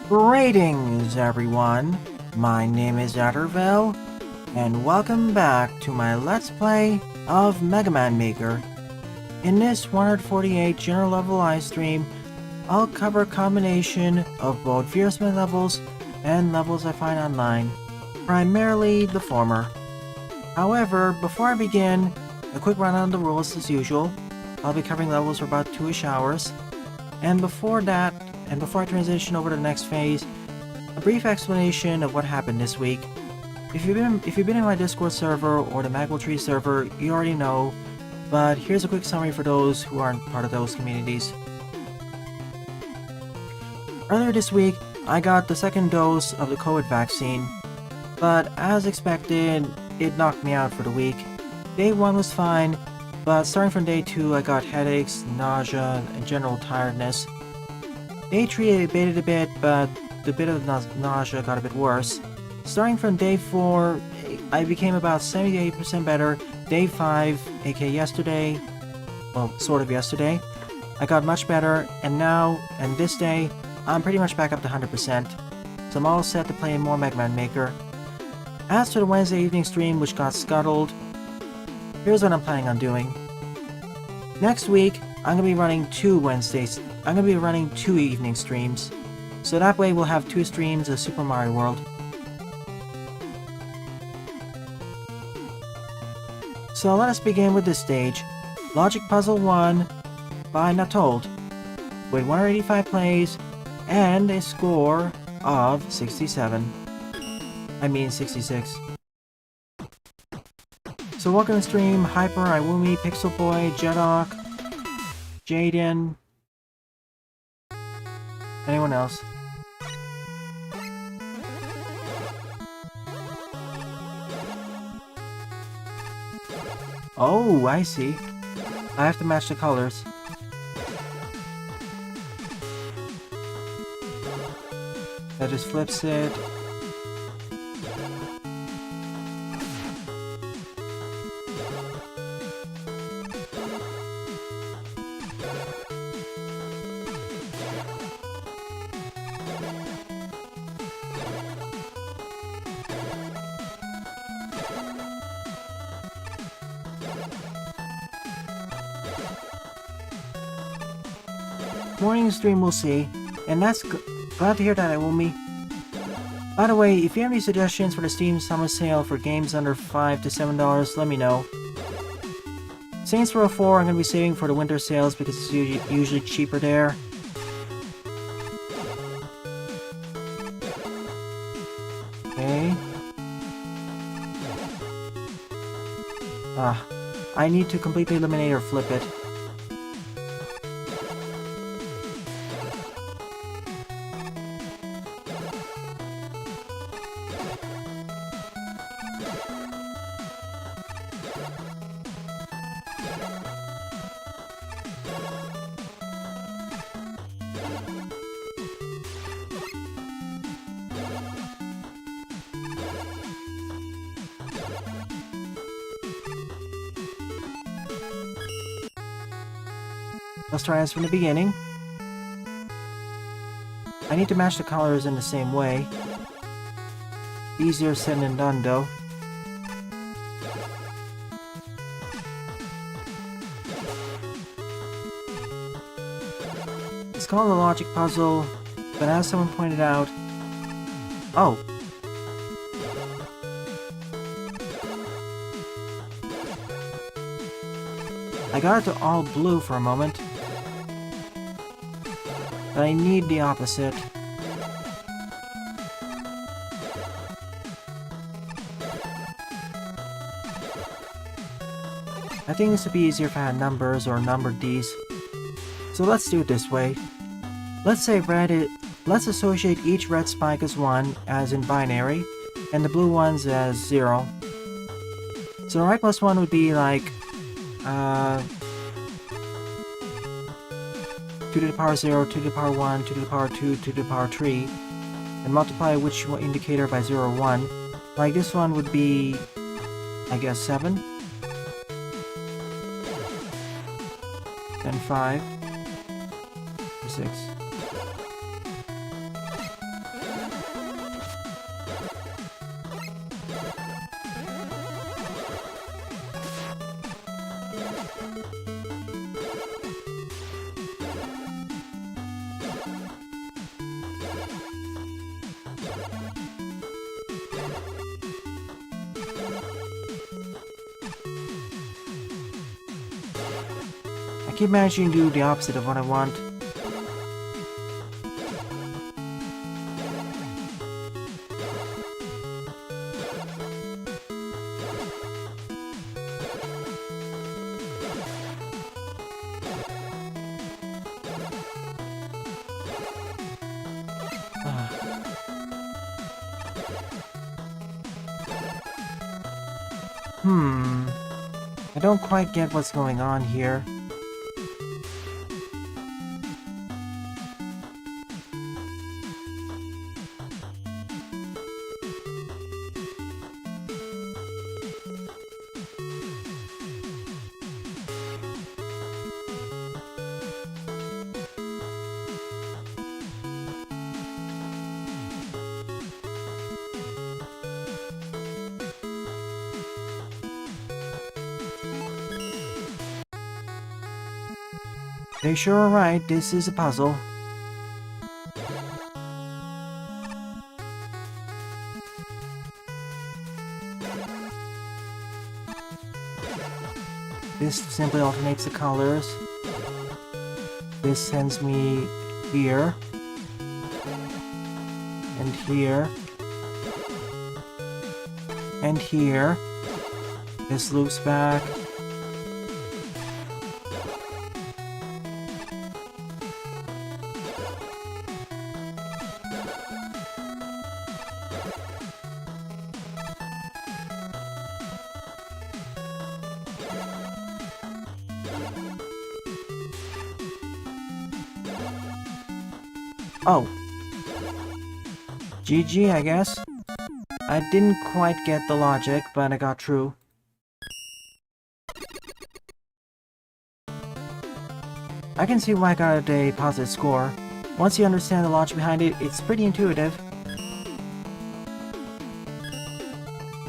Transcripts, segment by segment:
Greetings, everyone. My name is Nivel, and welcome back to my Let's Play of Mega Man Maker. In this 148 general level live stream, I'll cover a combination of both Fierceman levels and levels I find online, primarily the former. However, before I begin, a quick run on the rules as usual. I'll be covering levels for about 2-ish hours, and before that, and before I transition over to the next phase, a brief explanation of what happened this week. If you've been in my Discord server or the Magwell Tree server, you already know, but here's a quick summary for those who aren't part of those communities. Earlier this week, I got the second dose of the COVID vaccine, but as expected, it knocked me out for the week. Day 1 was fine, but starting from day 2 I got headaches, nausea, and general tiredness. Day 3 abated a bit, but the bit of nausea got a bit worse. Starting from day 4, I became about 78% better. Day 5, aka yesterday, well, sort of yesterday, I got much better, and now, and this day, I'm pretty much back up to 100%. So I'm all set to play more Mega Man Maker. As to the Wednesday evening stream, which got scuttled, here's what I'm planning on doing. Next week, I'm going to be running 2 Wednesdays. I'm going to be running 2 evening streams. So that way we'll have 2 streams of Super Mario World. So let us begin with this stage. Logic Puzzle 1 by Natholt, with 185 plays and a score of 67. I mean 66. So welcome to the stream, Hyper, Iwumi, Pixel Boy, Jedok, Jaden, anyone else? Oh, I see. I have to match the colors. That just flips it. Morning stream we'll see, and that's glad to hear that, Iwumi. By the way, if you have any suggestions for the Steam Summer Sale for games under $5 to $7, let me know. Saints Row 4 I'm going to be saving for the winter sales because it's usually cheaper there. Okay. I need to completely eliminate or flip it. Let's try this from the beginning. I need to match the colors in the same way. Easier said than done, though. It's called a logic puzzle, but as someone pointed out... Oh! I got it to all blue for a moment. But I need the opposite. I think this would be easier if I had numbers or numbered these. So let's do it this way. Let's say let's associate each red spike as 1, as in binary, and the blue ones as 0. So right plus 1 would be like 2 to the power 0, 2 to the power 1, 2 to the power 2, 2 to the power 3, and multiply which indicator by 0 or 1. Like this one would be, I guess, 7. Then 5. 6. keep managing to do the opposite of what I want. I don't quite get what's going on here. They sure are right, this is a puzzle. This simply alternates the colors. This sends me here. And here. And here. This loops back. Oh. GG, I guess. I didn't quite get the logic, but I got through. I can see why I got a positive score. Once you understand the logic behind it, it's pretty intuitive.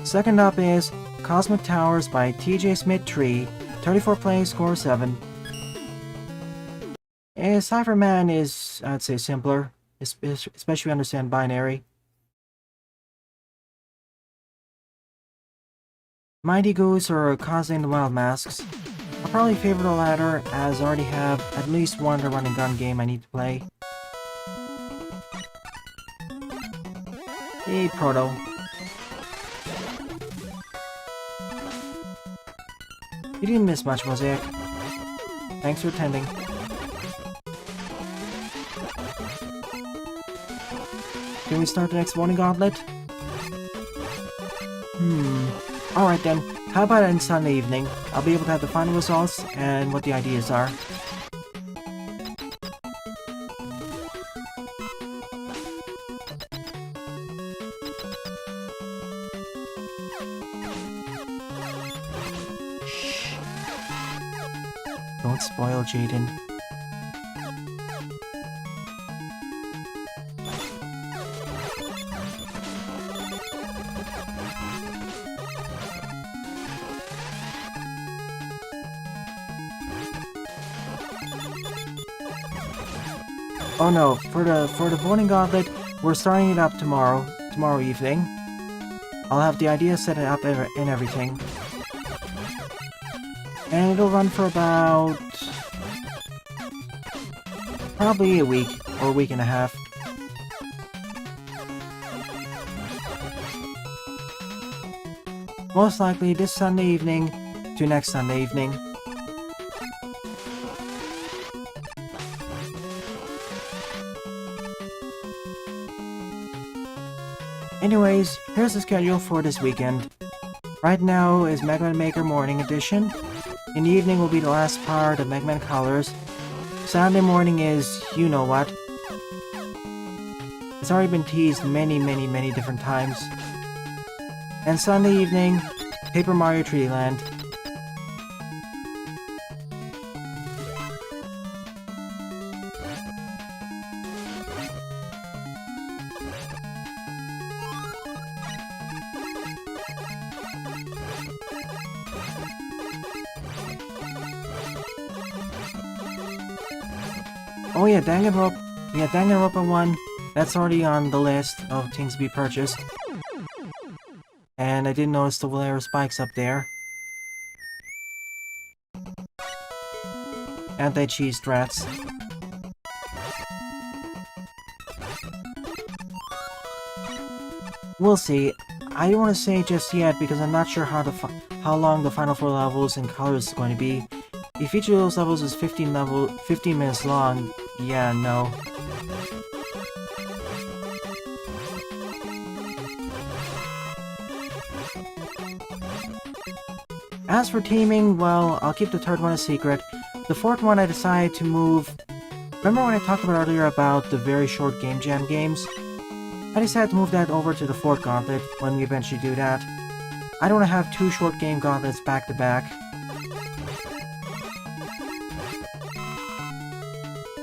Second up is Cosmic Towers by TJ Smith 3, 34 plays, score 7. Cypherman is, I'd say, simpler, especially if you understand binary. Mighty Goose or Causing the Wild Masks. I'll probably favor the latter, as I already have at least one run and gun game I need to play. Hey, Proto. You didn't miss much, Mosaic. Thanks for attending. Can we start the next morning gauntlet? Alright then, how about on Sunday evening? I'll be able to have the final results and what the ideas are. Shh. Don't spoil Jaden. Oh no, for the morning gauntlet, we're starting it up tomorrow evening. I'll have the idea set it up and everything. And it'll run for about probably a week or a week and a half. Most likely this Sunday evening to next Sunday evening. Anyways, here's the schedule for this weekend. Right now is Mega Man Maker Morning Edition. In the evening will be the last part of Mega Man Colors. Saturday morning is you know what. It's already been teased many different times. And Sunday evening, Paper Mario 3D Land. Oh yeah, Danganronpa 1, that's already on the list of things to be purchased. And I did notice the layer of spikes up there. anti-cheese threats. We'll see. I don't want to say just yet because I'm not sure how long the final 4 levels and colors is going to be. If each of those levels is 15 minutes long, yeah, no. As for teaming, well, I'll keep the third one a secret. The fourth one I decided to move... Remember when I talked about earlier about the very short Game Jam games? I decided to move that over to the fourth gauntlet when we eventually do that. I don't want to have 2 short game gauntlets back to back.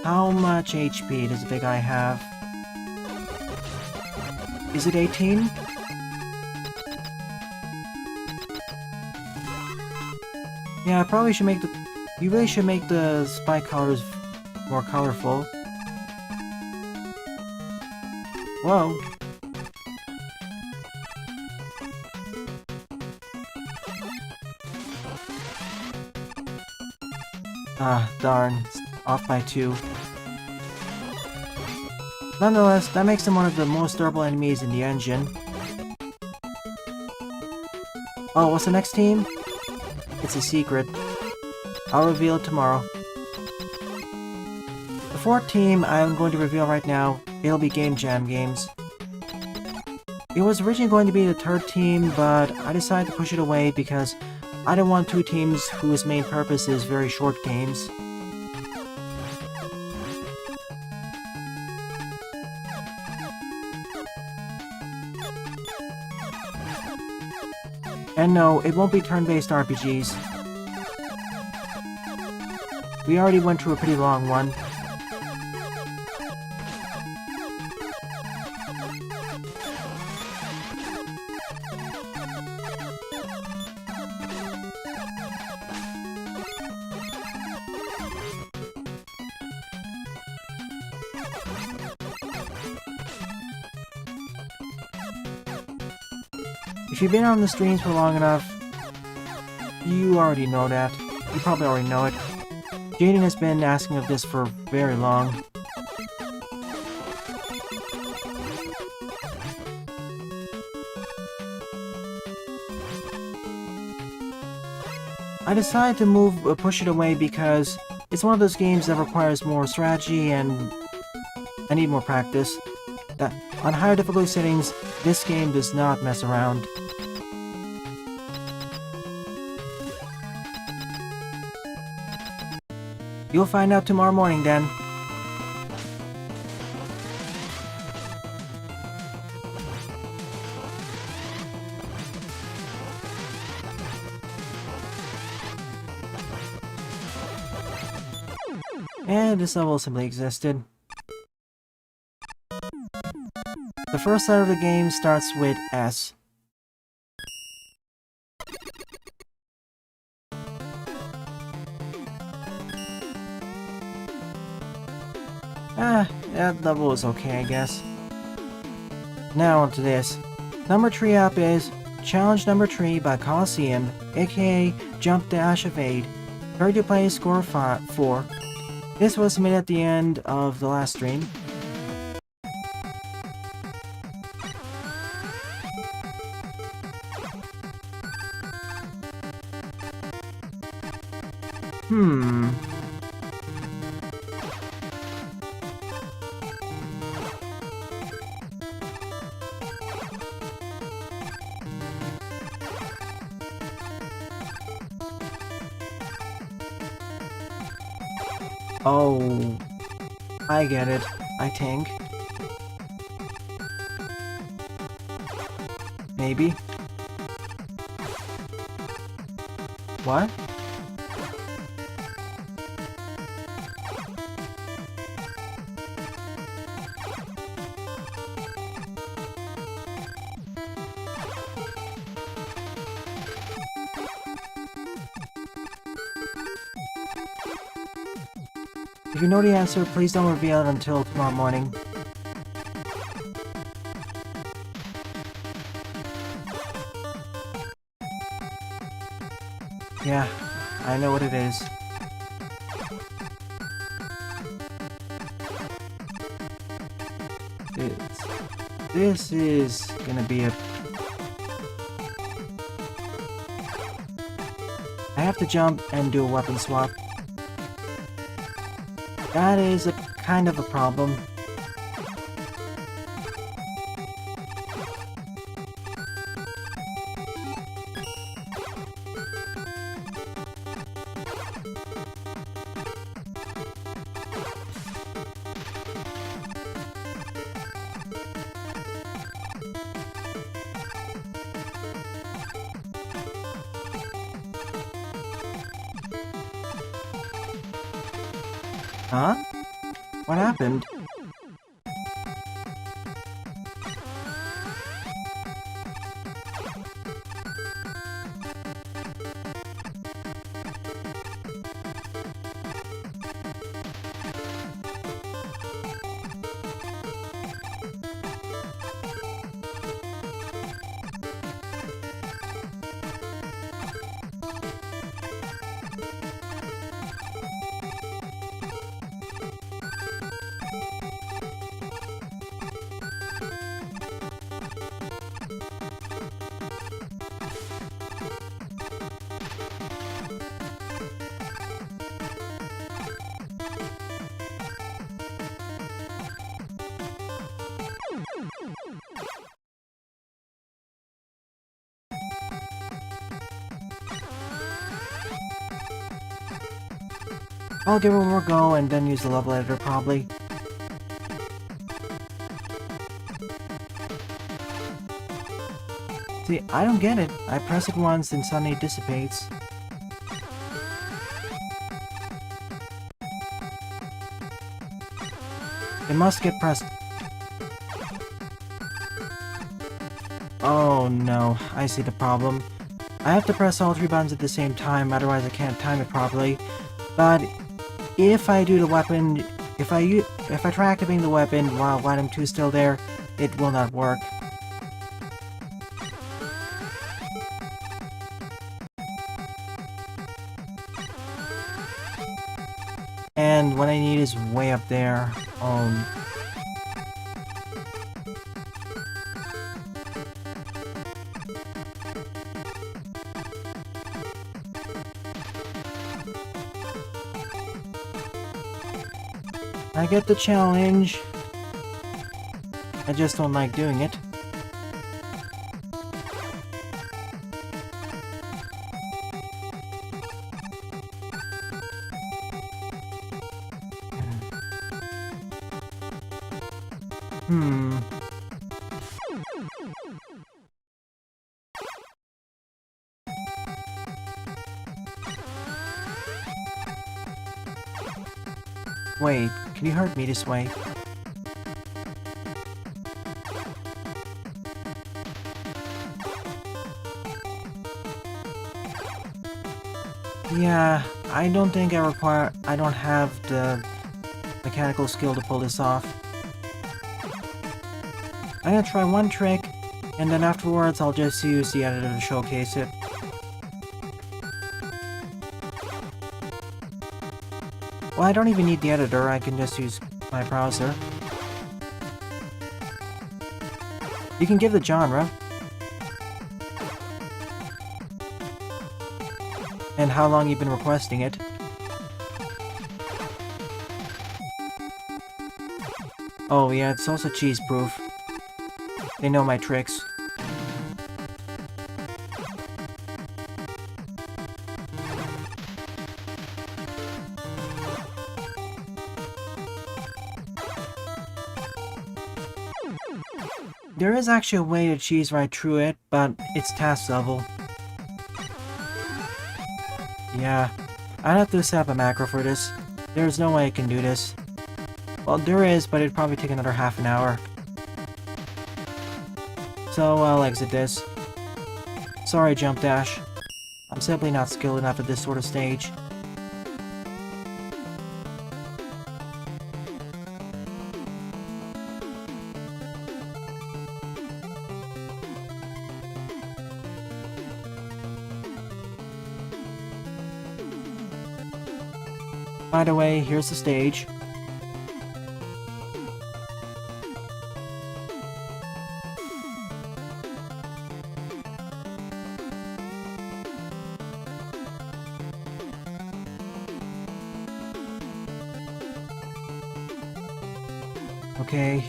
How much HP does the big guy have? Is it 18? Yeah, I probably should make the... You really should make the spike colors more colorful. Whoa. Ah, darn. It's off by 2. Nonetheless, that makes him one of the most durable enemies in the engine. Oh, what's the next team? It's a secret. I'll reveal it tomorrow. The fourth team I'm going to reveal right now, it'll be Game Jam games. It was originally going to be the third team, but I decided to push it away because I don't want 2 teams whose main purpose is very short games. And no, it won't be turn-based RPGs. We already went through a pretty long one. If you've been on the streams for long enough, you already know that. You probably already know it. Jaden has been asking of this for very long. I decided to push it away because it's one of those games that requires more strategy and I need more practice. On higher difficulty settings, this game does not mess around. You'll find out tomorrow morning then. And this level simply existed. The first letter of the game starts with S. That level is okay, I guess. Now onto this. Number 3 up is Challenge Number 3 by Coliseum, aka JumpDashEvade. Ready to play, score 4. This was submitted at the end of the last stream. Oh, I get it, I think. Maybe. What? If you know the answer, please don't reveal it until tomorrow morning. Yeah, I know what it is. This is gonna be a... I have to jump and do a weapon swap. That is a kind of a problem. Huh? What happened? I'll give it one more go and then use the level editor probably. See, I don't get it. I press it once and suddenly it dissipates. It must get pressed. Oh no, I see the problem. I have to press all three buttons at the same time, otherwise I can't time it properly. But if I do the weapon, if I try activating the weapon while item 2 is still there, it will not work. And what I need is way up there. I get the challenge. I just don't like doing it. Wait, can you hurt me this way? Yeah, I don't think I don't have the mechanical skill to pull this off. I'm gonna try one trick, and then afterwards I'll just use the editor to showcase it. Well, I don't even need the editor, I can just use my browser. You can give the genre. And how long you've been requesting it. Oh yeah, it's also cheese-proof. They know my tricks. There is actually a way to cheese right through it, but it's task level. Yeah, I'd have to set up a macro for this. There's no way I can do this. Well, there is, but it'd probably take another half an hour. So I'll exit this. Sorry, Jump Dash. I'm simply not skilled enough at this sort of stage. By the way, here's the stage. Okay,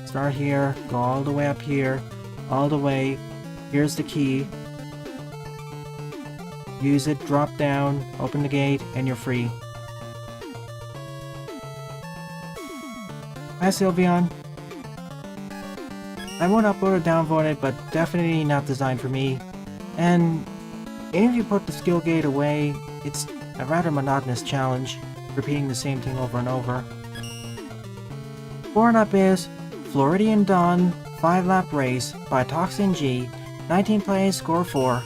start here, go all the way up here, all the way. Here's the key. Use it, drop down, open the gate, and you're free. Hi Sylveon. I won't upvote or downvote it, but definitely not designed for me. And even if you put the skill gate away, it's a rather monotonous challenge, repeating the same thing over and over. 4-up is Floridian Dawn 5-lap race by Toxin-G, 19 plays, score 4.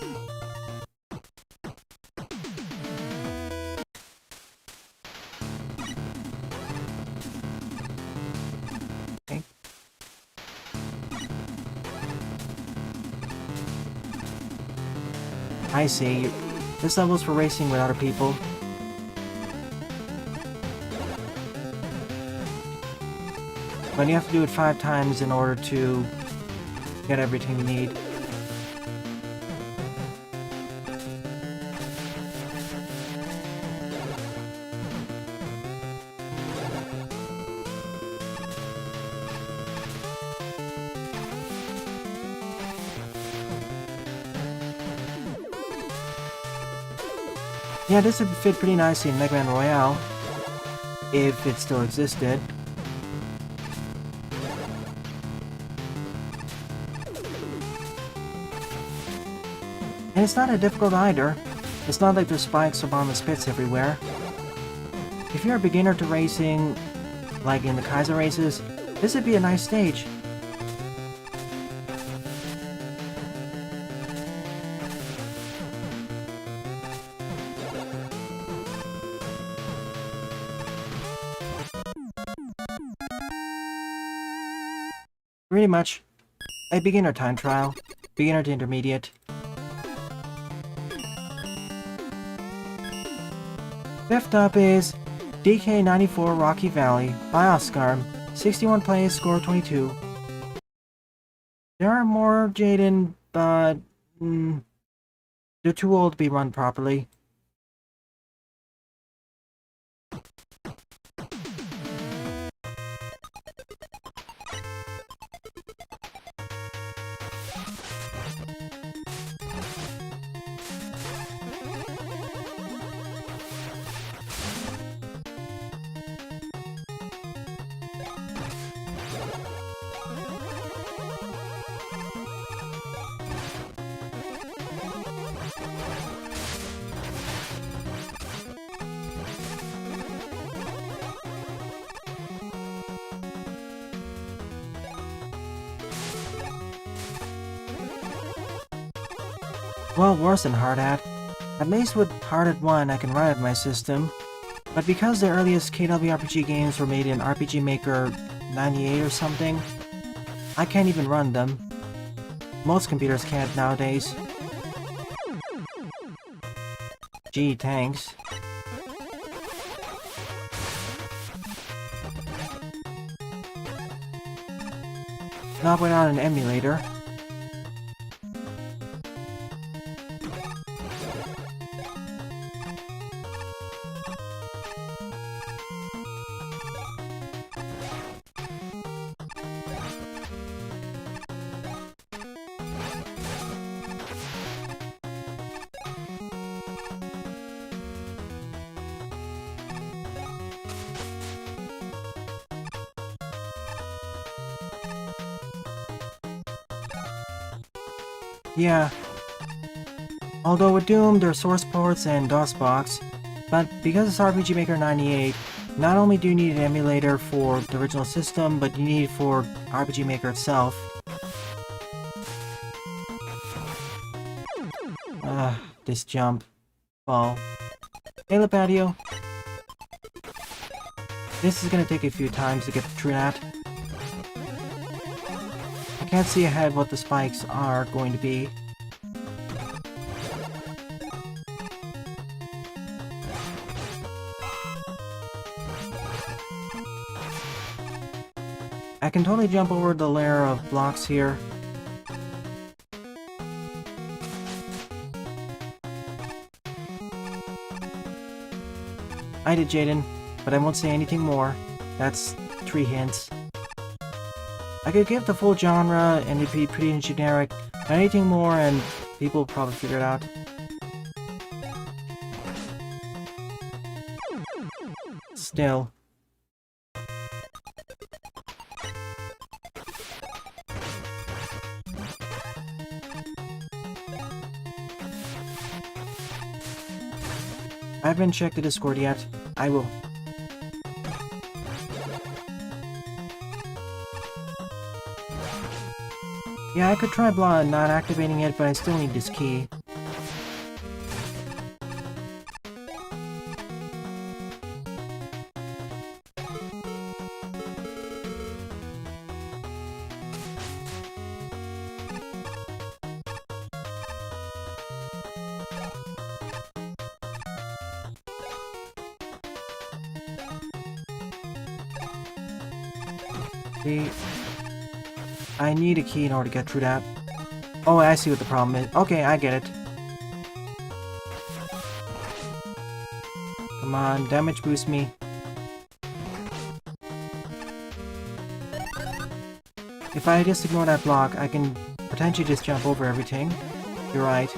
Okay. I see. This level's for racing with other people. But you have to do it 5 times in order to get everything you need. Yeah, this would fit pretty nicely in Mega Man Royale, if it still existed. And it's not that difficult either. It's not like there's spikes or bomb and spits everywhere. If you're a beginner to racing, like in the Kaizo races, this would be a nice stage. Pretty much a beginner time trial, beginner to intermediate. Fifth up is DK94 Rocky Valley by Oscar, 61 plays, score 22. There are more, Jaden, but they're too old to be run properly. Well, worse than Hard Hat. At least with Hard Hat 1 I can run it in my system, but because the earliest KWRPG games were made in RPG Maker 98 or something, I can't even run them. Most computers can't nowadays. Gee, thanks. Not without an emulator. Yeah. Although with Doom, there are source ports and DOSBox, but because it's RPG Maker 98, not only do you need an emulator for the original system, but you need it for RPG Maker itself. This jump. Fall. Hey, Patio. This is gonna take a few times to get through that. I can't see ahead what the spikes are going to be. I can totally jump over the layer of blocks here. I did, Jaden, but I won't say anything more. That's 3 hints. I could give the full genre and it'd be pretty generic, but anything more and people will probably figure it out. Still. I haven't checked the Discord yet. I will. Yeah, I could try not activating it, but I still need this key. I need a key in order to get through that. Oh, I see what the problem is. Okay, I get it. Come on, damage boost me. If I just ignore that block, I can potentially just jump over everything. You're right.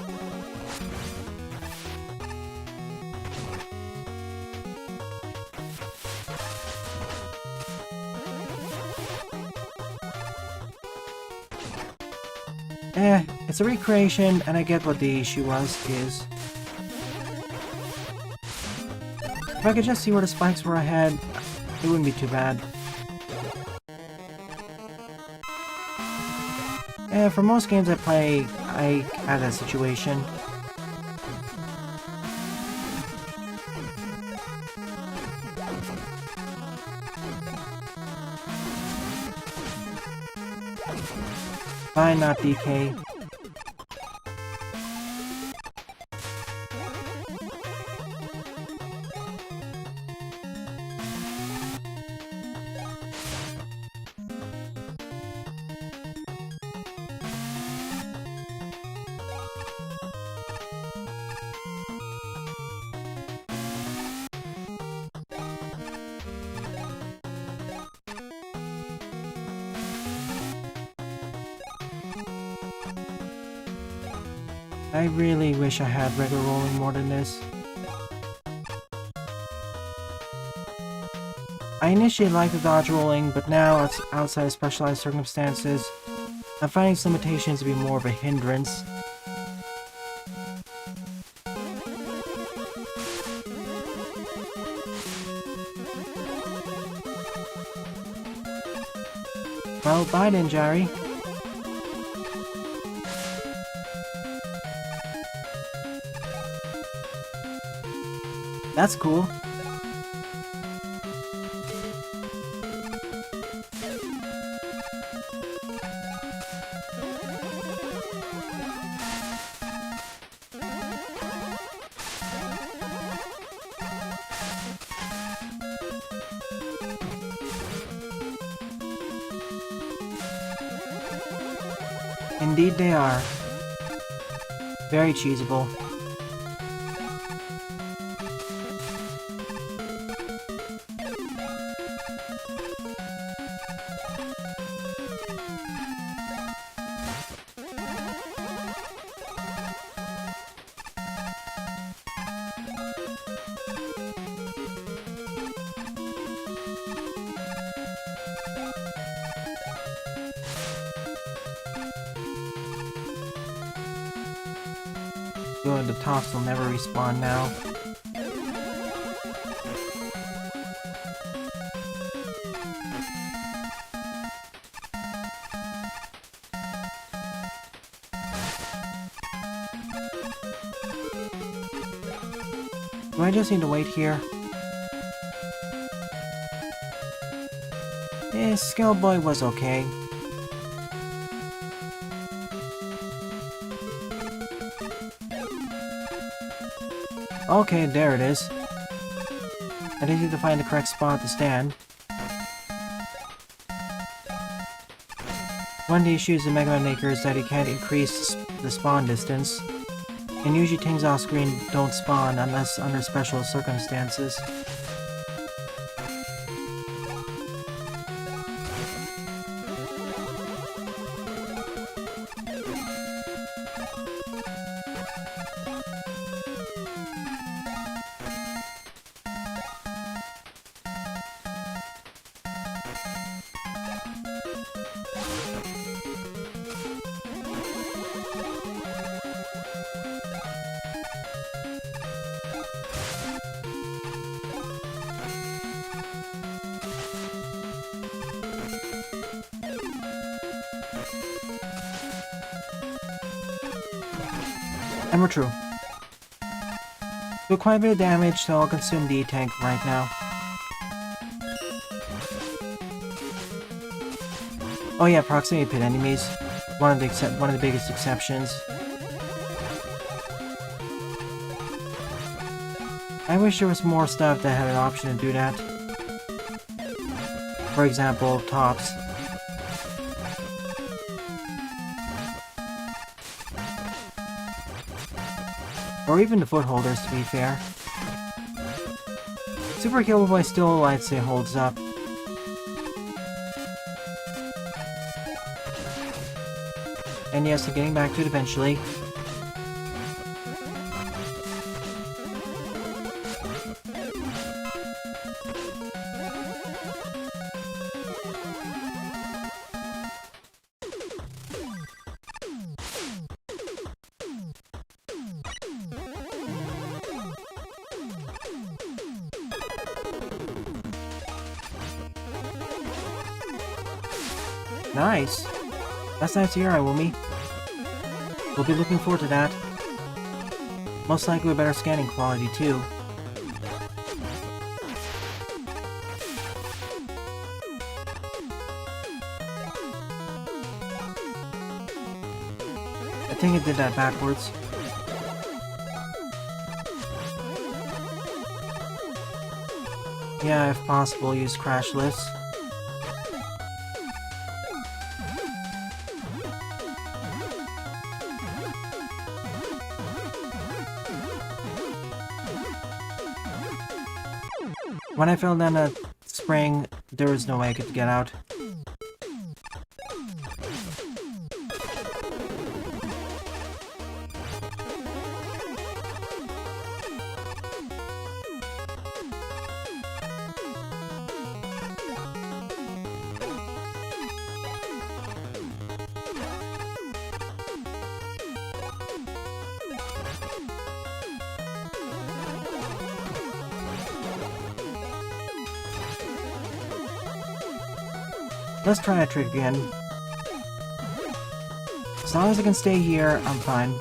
It's a recreation, and I get what the issue is. If I could just see where the spikes were ahead, it wouldn't be too bad. For most games I play, I have that situation. Fine, not DK. I really wish I had regular rolling more than this. I initially liked the dodge rolling, but now, outside of specialized circumstances, I'm finding its limitations to be more of a hindrance. Well, bye then, Jari. That's cool. Indeed they are. Very cheesable. Good, the tops will never respawn now. Do I just need to wait here? Skellboy was okay. Okay, there it is. I just need to find the correct spot to stand. One of the issues in Mega Man Maker is that he can't increase the spawn distance, and usually things off screen don't spawn unless under special circumstances. And we're true. Do quite a bit of damage, so I'll consume the tank right now. Oh yeah, proximity pit enemies. One of the biggest exceptions. I wish there was more stuff that had an option to do that. For example, tops. Or even the footholders, to be fair. Super Kill Boy still, I'd say, holds up. And yes, I'm getting back to it eventually. Nice! That's nice to hear, Iwumi. We'll be looking forward to that. Most likely with better scanning quality, too. I think it did that backwards. Yeah, if possible, use crash lifts. When I fell down a spring, there was no way I could get out. Let's try that trick again. As long as I can stay here, I'm fine.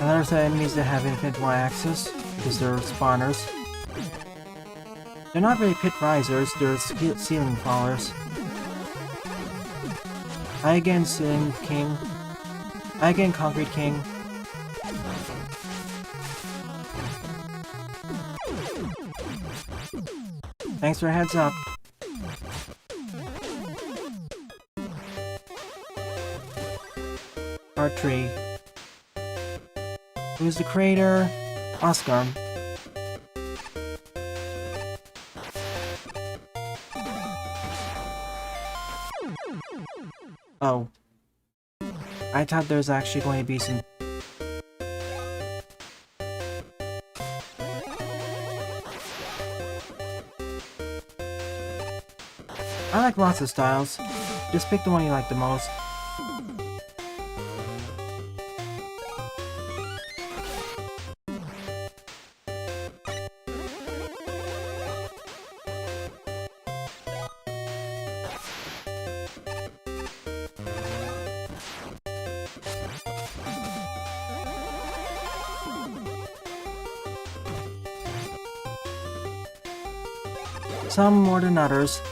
And there's enemies that have infinite Y-axis. Because they're spawners. They're not really pit risers, they're ceiling fallers. I again Ceiling King. I again Concrete King. Thanks for a heads up. Part 3. Who's the creator? Oscar. Oh. I thought there was actually going to be some... I like lots of styles. Just pick the one you like the most. Some more than others.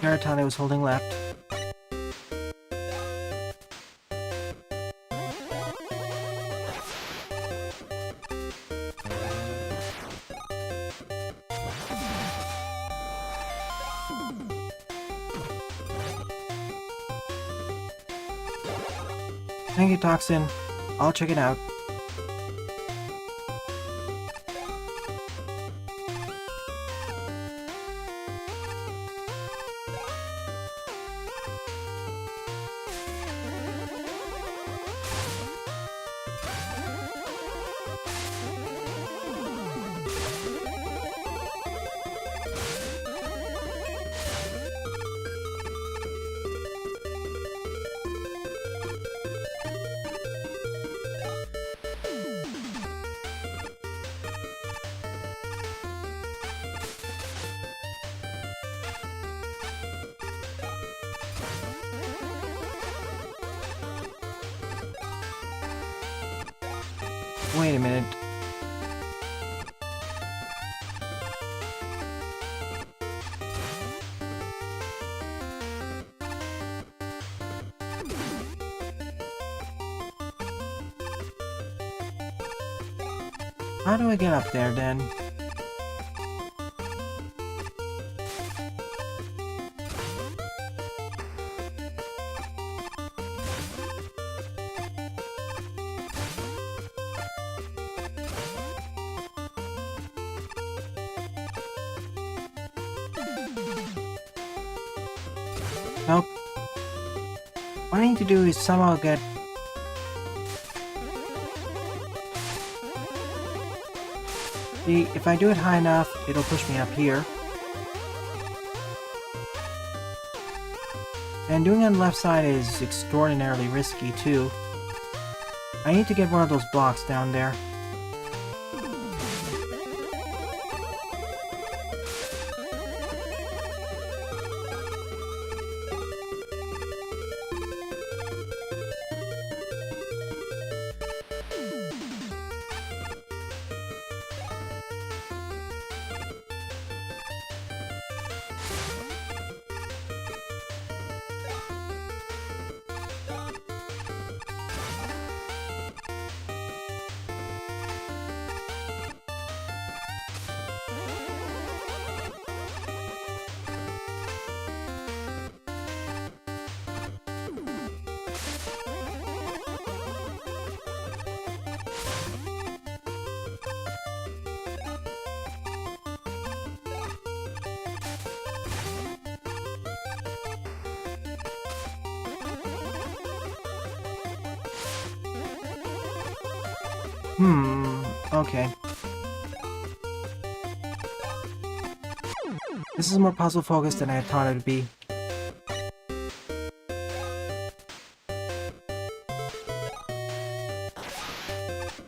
Garatane was holding left. Thank you, Toxin. I'll check it out. Wait a minute. How do I get up there then? Nope. What I need to do is somehow get... See, if I do it high enough, it'll push me up here. And doing it on the left side is extraordinarily risky too. I need to get one of those blocks down there. Okay. This is more puzzle focused than I thought it would be.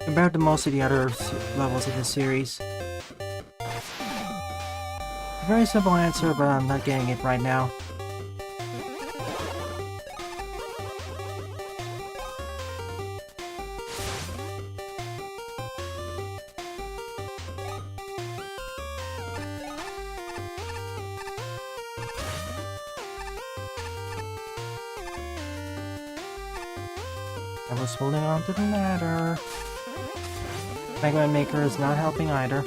Compared to most of the other levels of this series. A very simple answer, but I'm not getting it right now. I was holding on to the ladder. Mega Man Maker is not helping either.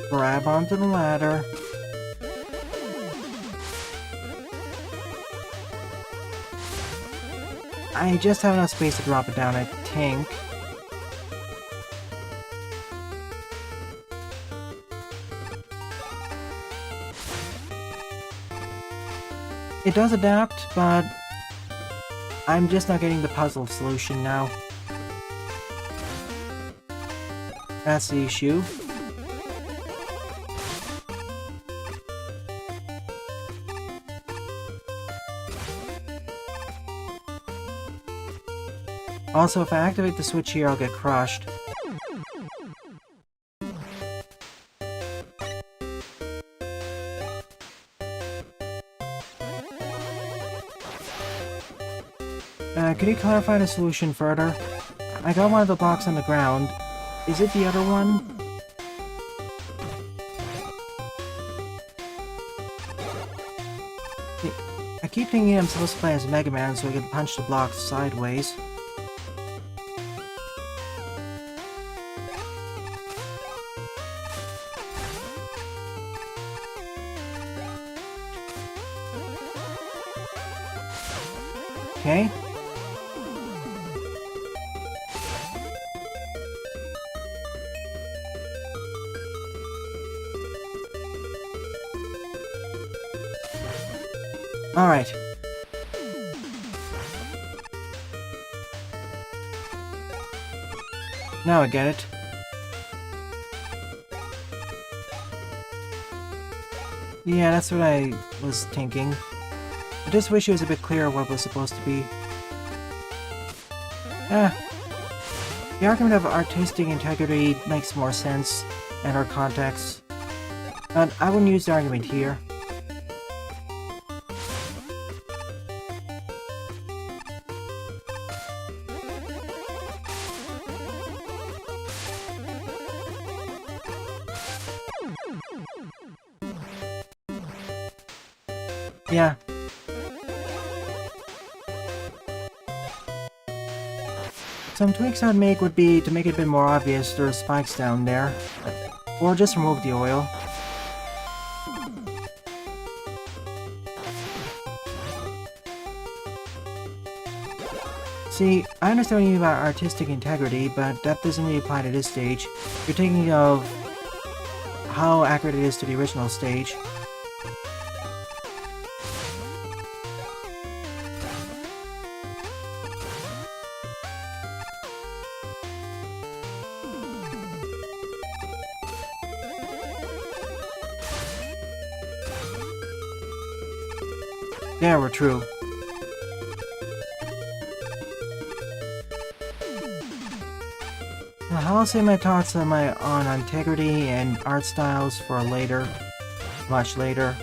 Grab onto the ladder. I just have enough space to drop it down, I think. It does adapt, but I'm just not getting the puzzle solution now. That's the issue. Also, if I activate the switch here, I'll get crushed. Could you clarify the solution further? I got one of the blocks on the ground. Is it the other one? I keep thinking I'm supposed to play as Mega Man so I can punch the blocks sideways. Okay. Alright. Now I get it. Yeah, that's what I was thinking. I just wish it was a bit clearer what it was supposed to be. The argument of artistic integrity makes more sense in our context, but I wouldn't use the argument here. Yeah. Some tweaks I'd make would be to make it a bit more obvious there are spikes down there. Or just remove the oil. See, I understand what you mean about artistic integrity, but that doesn't really apply to this stage. You're thinking of how accurate it is to the original stage. Yeah, we're true. I'll save my thoughts on integrity and art styles for later. Much later.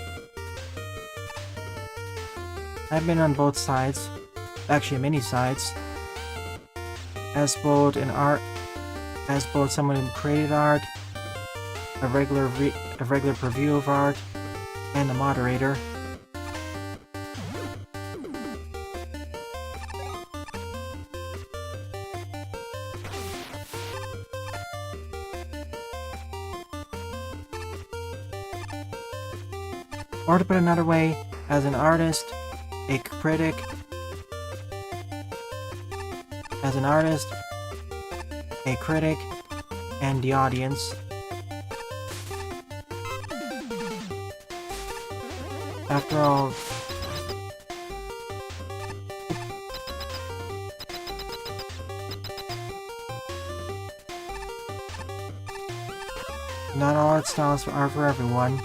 I've been on both sides. Actually, many sides. As both someone who created art, a regular preview of art, and a moderator. Or to put it another way, as an artist, a critic, and the audience. After all, not all art styles are for everyone.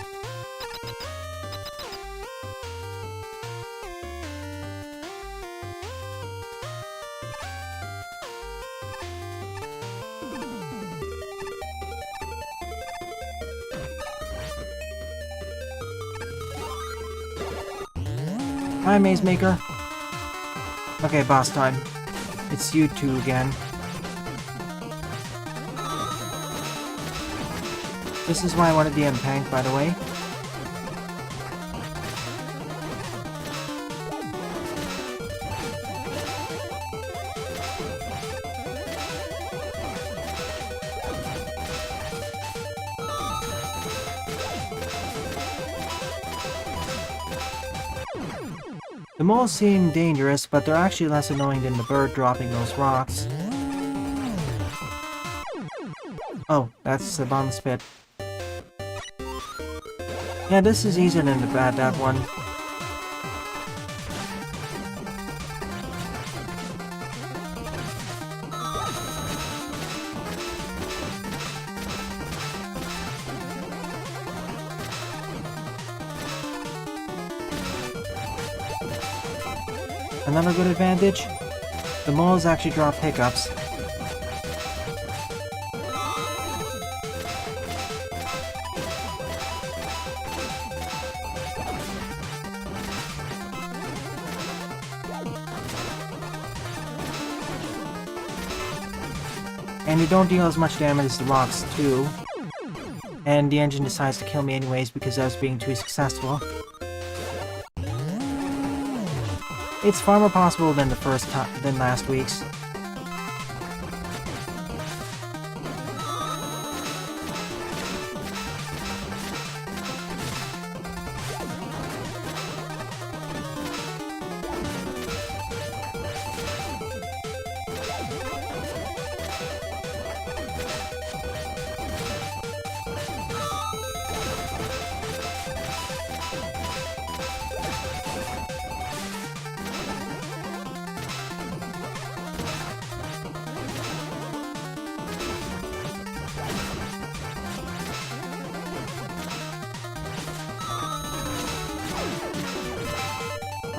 Hi, Maze Maker. Okay, boss time. It's you two again. This is why I wanted the M-Tank, by the way. The moles seem dangerous, but they're actually less annoying than the bird dropping those rocks. Oh, that's the bomb spit. Yeah, this is easier than that one. Another good advantage? The moles actually drop pickups. And they don't deal as much damage as the rocks, too. And the engine decides to kill me anyways because I was being too successful. It's far more possible than than last week's.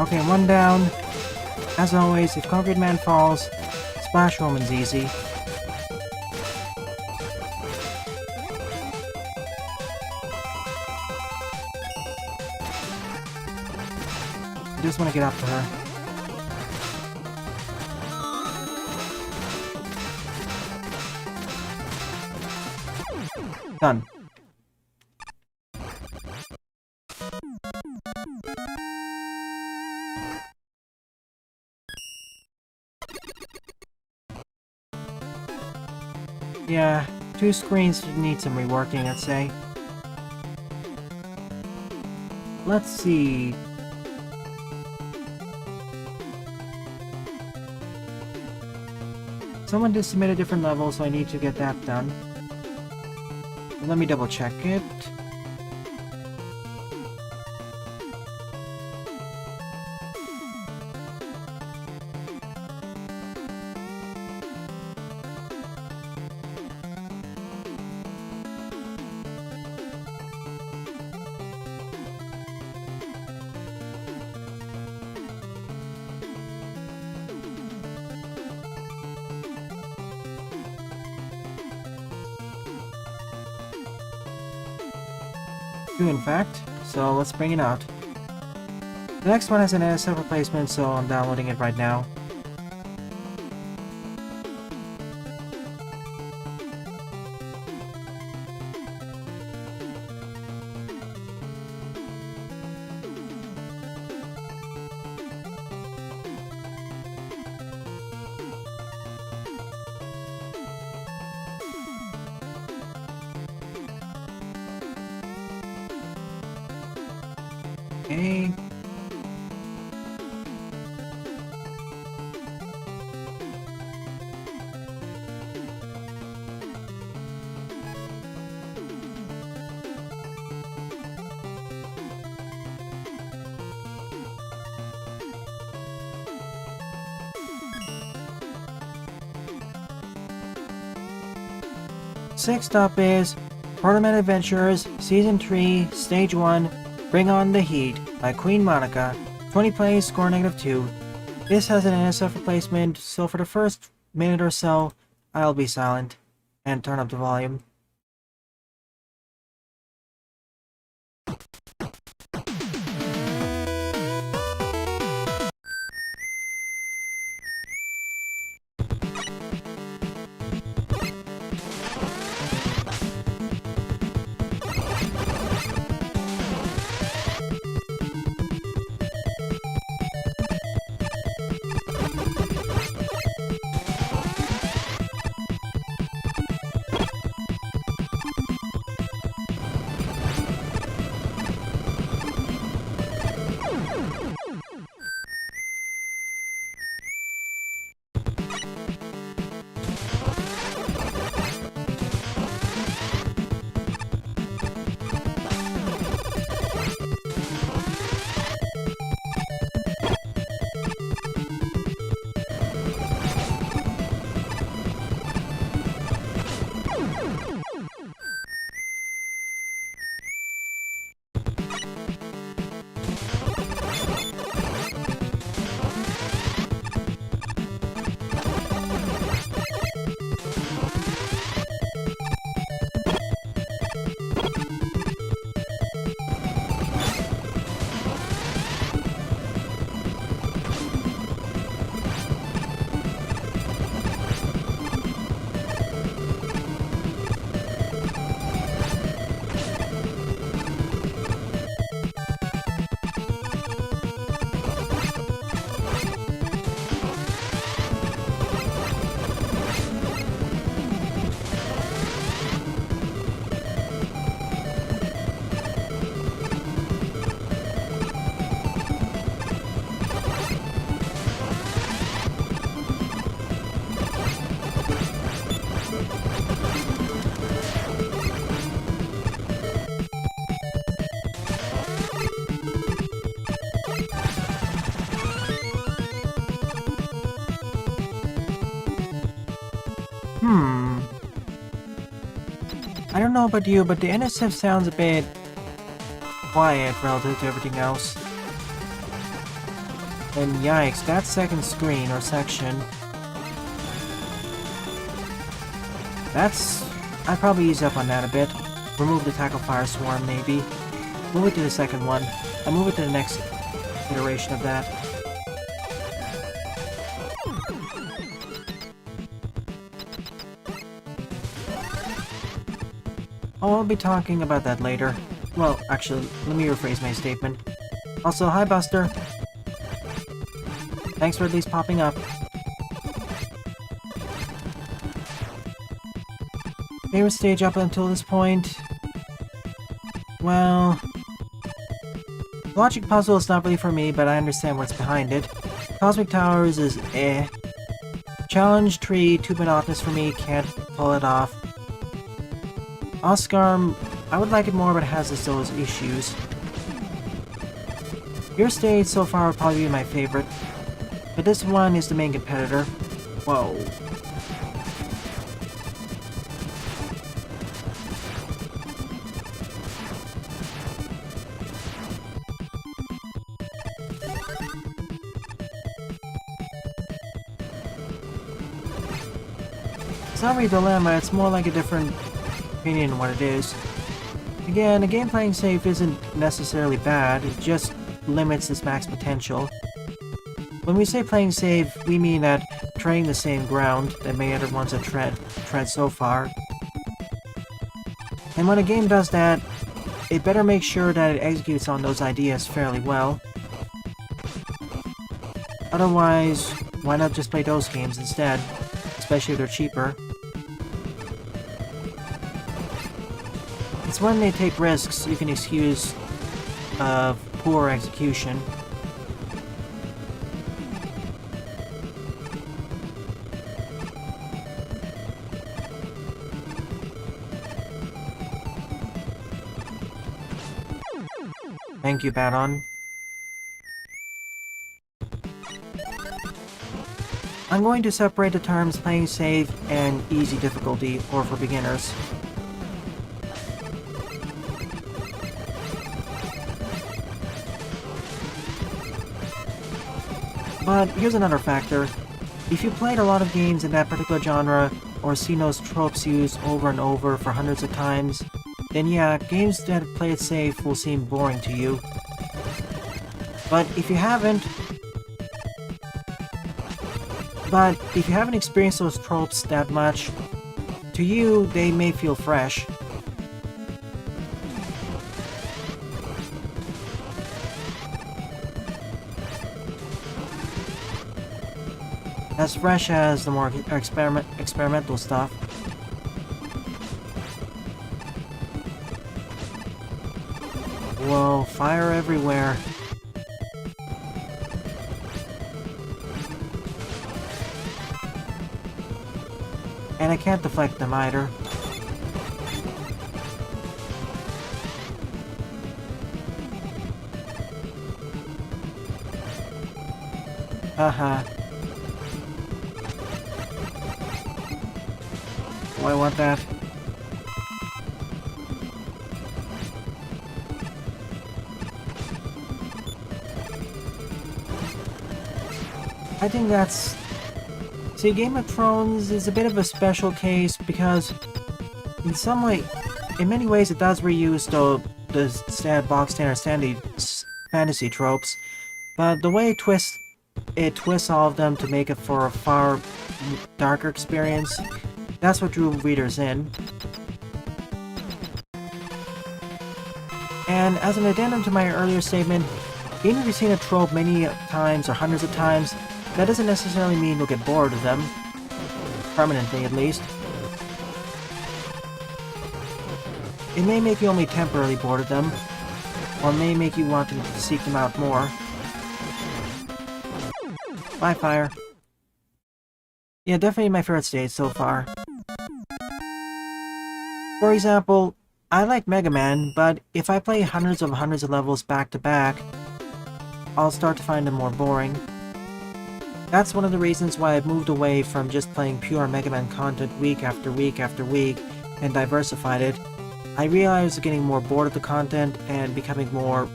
Okay, one down. As always, if Concrete Man falls, Splash Roman's easy. I just want to get up to her. Done. Yeah, 2 screens need some reworking, I'd say. Let's see. Someone did submit a different level, so I need to get that done. Let me double check it. In fact, so let's bring it out. The next one has an NSF replacement, so I'm downloading it right now. Okay. Next up is Protoman Adventures Season 3 Stage 1 Bring On the Heat by QueenMonika. 20 plays, score -2. This has an NSF replacement, so for the first minute or so, I'll be silent and turn up the volume. I don't know about you, but the NSF sounds a bit quiet relative to everything else. And yikes, that second screen or section. I'd probably ease up on that a bit. Remove the tackle fire swarm maybe. Move it to the second one. And move it to the next iteration of that. Oh, I'll be talking about that later. Well, actually, let me rephrase my statement. Also, hi Buster. Thanks for at least popping up. Favorite stage up until this point? Well... Logic puzzle is not really for me, but I understand what's behind it. Cosmic Towers is eh. Challenge Tree, too monotonous for me, can't pull it off. Oscar, I would like it more, but it has those issues. Your stage so far would probably be my favorite, but this one is the main competitor. Whoa. It's not really a dilemma, it's more like a different opinion on what it is. Again, a game playing safe isn't necessarily bad, it just limits its max potential. When we say playing safe, we mean that treading the same ground that many other ones have tread so far. And when a game does that, it better make sure that it executes on those ideas fairly well. Otherwise, why not just play those games instead? Especially if they're cheaper. It's when they take risks you can excuse poor execution. Thank you, Baton. I'm going to separate the terms playing safe and easy difficulty, or for beginners. But here's another factor. If you played a lot of games in that particular genre, or seen those tropes used over and over for hundreds of times, then yeah, games that play it safe will seem boring to you. But if you haven't experienced those tropes that much, to you, they may feel fresh. As fresh as the more experimental stuff. Whoa, fire everywhere. And I can't deflect them either. Haha. Do I want that? I think that's... See, Game of Thrones is a bit of a special case because in many ways it does reuse the box standard fantasy tropes, but the way it twists all of them to make it for a far darker experience, that's what drew readers in. And as an addendum to my earlier statement, even if you've seen a trope many times or hundreds of times, that doesn't necessarily mean you'll get bored of them. Permanently, at least. It may make you only temporarily bored of them, or may make you want to seek them out more. Bye, Fire. Yeah, definitely my favorite stage so far. For example, I like Mega Man, but if I play hundreds of levels back to back, I'll start to find them more boring. That's one of the reasons why I've moved away from just playing pure Mega Man content week after week after week and diversified it. I realized I was getting more bored of the content and becoming more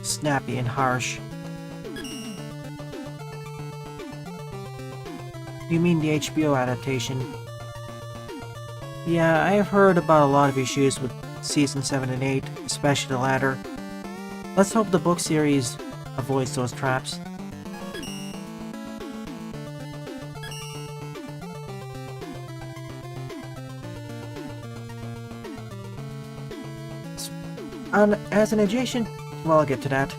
snappy and harsh. You mean the HBO adaptation? Yeah, I have heard about a lot of issues with Season 7 and 8, especially the latter. Let's hope the book series avoids those traps. As an adjacent... well, I'll get to that.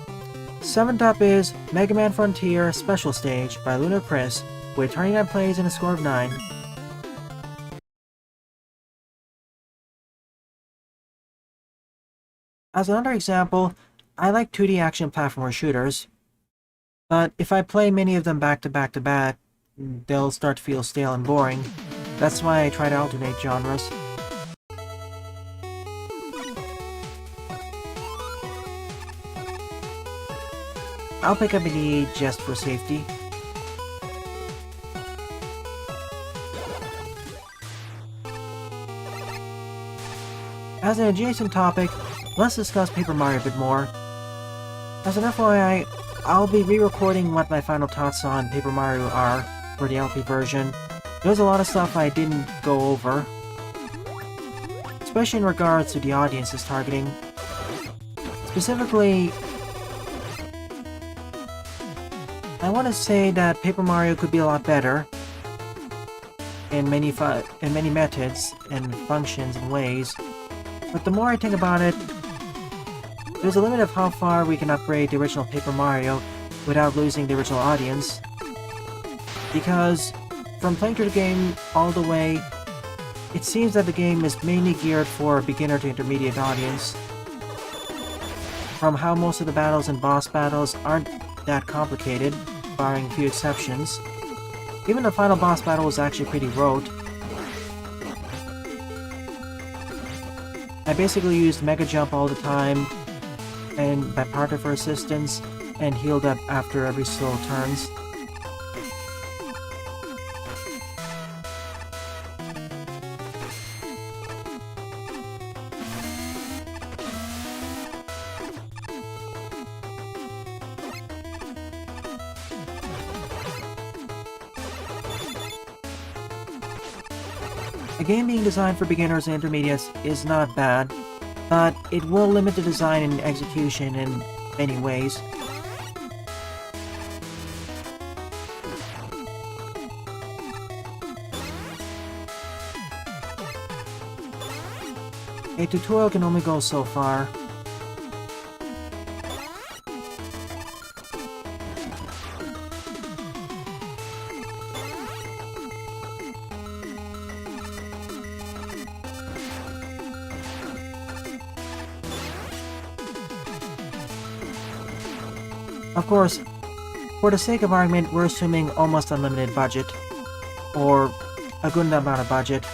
7th up is Mega Man Frontier Special Stage by Lunar Chris, with 29 plays and a score of 9. As another example, I like 2D action platformer shooters, but if I play many of them back to back to back, they'll start to feel stale and boring. That's why I try to alternate genres. I'll pick up an E just for safety. As an adjacent topic, let's discuss Paper Mario a bit more. As an FYI, I'll be re-recording what my final thoughts on Paper Mario are for the LP version. There's a lot of stuff I didn't go over, especially in regards to the audience's targeting. Specifically, I want to say that Paper Mario could be a lot better in many methods and functions and ways, but the more I think about it, there's a limit of how far we can upgrade the original Paper Mario without losing the original audience, because from playing through the game all the way, it seems that the game is mainly geared for a beginner to intermediate audience. From how most of the battles and boss battles aren't that complicated, barring a few exceptions. Even the final boss battle was actually pretty rote. I basically used Mega Jump all the time, and my partner for assistance, and healed up after every slow turns. A game being designed for beginners and intermediates is not bad, but it will limit the design and execution in many ways. A tutorial can only go so far. Of course, for the sake of argument, we're assuming almost unlimited budget, or a good amount of budget.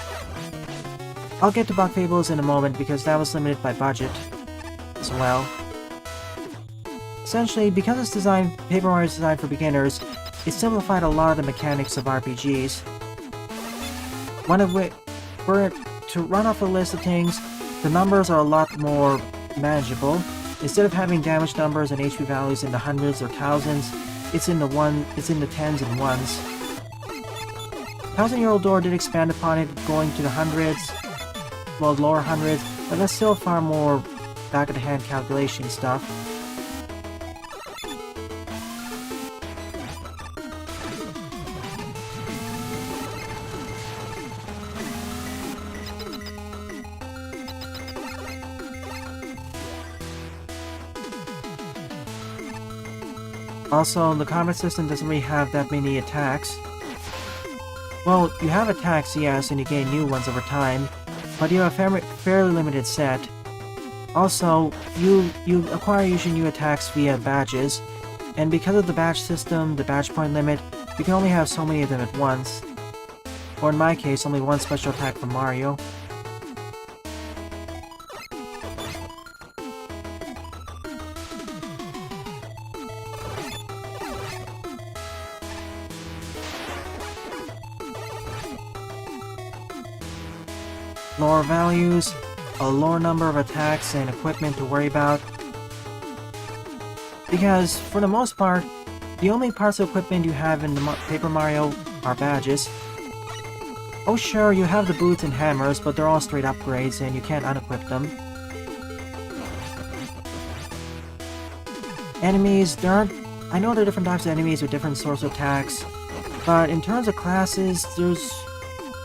I'll get to Bug Fables in a moment because that was limited by budget as well. Essentially, because it's designed, Paper Mario is designed for beginners, it simplified a lot of the mechanics of RPGs. One of which, to run off a list of things, the numbers are a lot more manageable. Instead of having damage numbers and HP values in the hundreds or thousands, it's in the tens and ones. 1000-Year-Old Door did expand upon it, going to the hundreds, well, lower hundreds, but that's still far more back-of-the-hand calculation stuff. Also, the combat system doesn't really have that many attacks. Well, you have attacks, yes, and you gain new ones over time, but you have a fairly limited set. Also, you acquire usually new attacks via badges, and because of the badge system, the badge point limit, you can only have so many of them at once. Or in my case, only one special attack from Mario. Lore values, a lower number of attacks and equipment to worry about. Because, for the most part, the only parts of equipment you have in the Paper Mario are badges. Oh sure, you have the boots and hammers, but they're all straight upgrades and you can't unequip them. Enemies, I know there are different types of enemies with different sorts of attacks, but in terms of classes, there's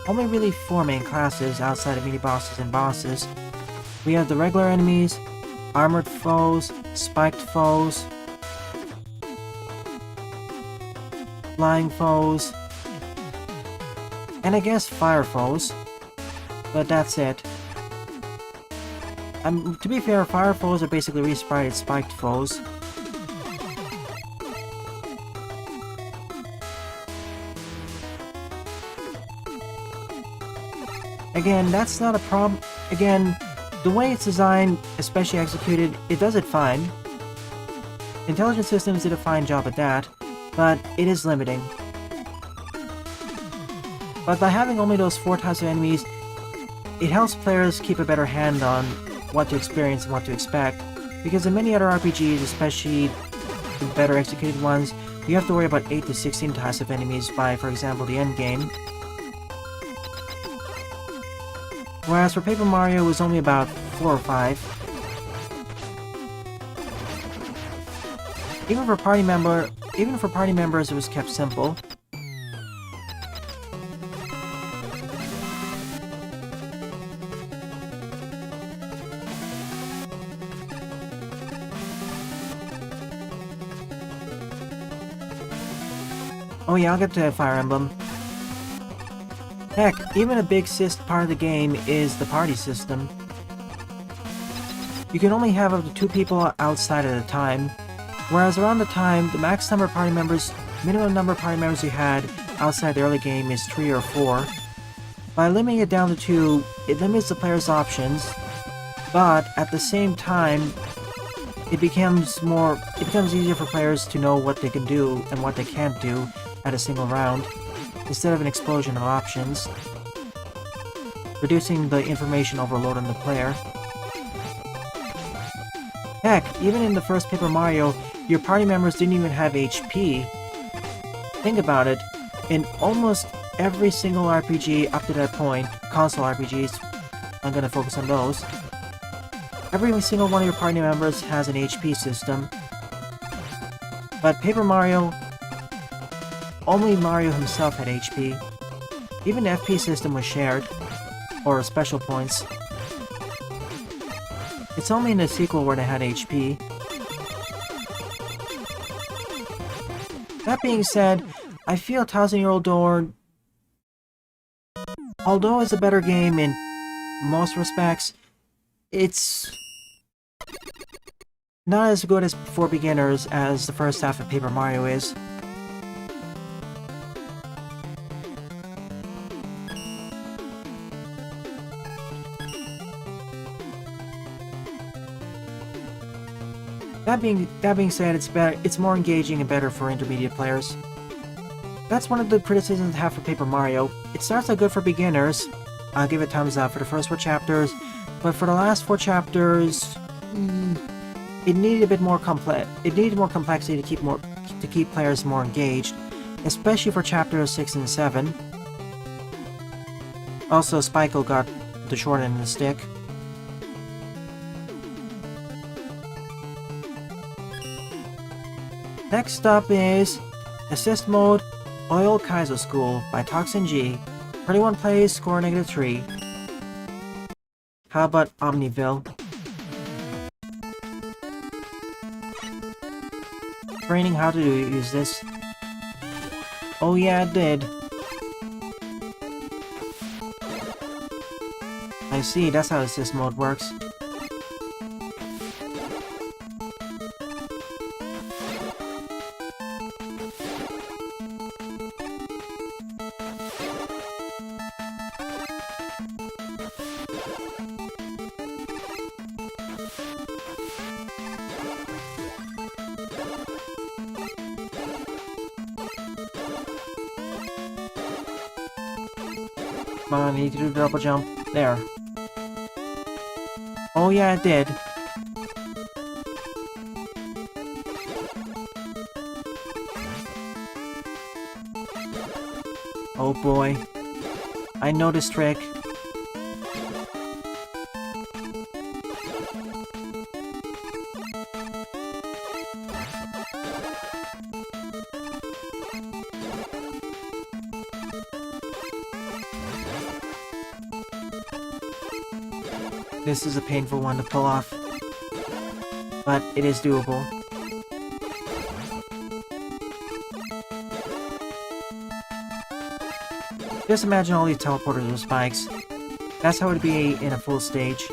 only really 4 main classes outside of mini-bosses and bosses. We have the regular enemies, armored foes, spiked foes, flying foes, and I guess fire foes, but that's it. To be fair, fire foes are basically resprited spiked foes. Again, that's not a problem. Again, the way it's designed, especially executed, it does it fine. Intelligent Systems did a fine job at that, but it is limiting. But by having only those 4 types of enemies, it helps players keep a better hand on what to experience and what to expect, because in many other RPGs, especially the better executed ones, you have to worry about 8 to 16 types of enemies by, for example, the endgame. Whereas for Paper Mario, it was only about 4 or 5. Even for party members, it was kept simple. Oh yeah, I'll get to Fire Emblem. Heck, even a big part of the game is the party system. You can only have up to 2 people outside at a time, whereas around the time, the minimum number of party members you had outside the early game is 3 or 4. By limiting it down to 2, it limits the player's options, but at the same time, it becomes easier for players to know what they can do and what they can't do at a single round, instead of an explosion of options, reducing the information overload on the player. Heck, even in the first Paper Mario, your party members didn't even have HP. Think about it, in almost every single RPG up to that point, console RPGs, I'm gonna focus on those, every single one of your party members has an HP system. But Paper Mario, only Mario himself had HP. Even the FP system was shared, or special points. It's only in the sequel where they had HP. That being said, I feel 1000-Year-Old Door, although it's a better game in most respects, it's not as good as for beginners as the first half of Paper Mario is. That being said, it's more engaging and better for intermediate players. That's one of the criticisms I have for Paper Mario. It starts out good for beginners. I'll give it thumbs up for the first 4 chapters, but for the last 4 chapters, it needed a bit more complex. It needed more complexity to keep players more engaged, especially for chapters 6 and 7. Also, Spykel got the short end of the stick. Next up is Assist Mode Oil Kaizo School by Toxin-G. 31 plays, score -3. How about Omniville? Training how to use this. Oh yeah, it did. I see, that's how Assist Mode works. Come on, I need to do the double jump. There. Oh yeah, it did. Oh boy. I know this trick. This is a painful one to pull off, but it is doable. Just imagine all these teleporters with spikes. That's how it would be in a full stage.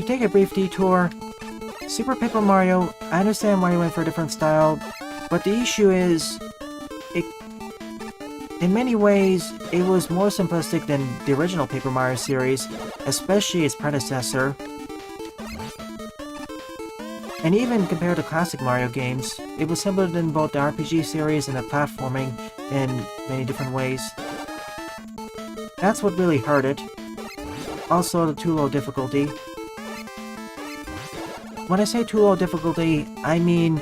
To take a brief detour, Super Paper Mario, I understand why you went for a different style, but the issue is, in many ways, it was more simplistic than the original Paper Mario series, especially its predecessor. And even compared to classic Mario games, it was simpler than both the RPG series and the platforming in many different ways. That's what really hurt it. Also, the too low difficulty. When I say too low difficulty, I mean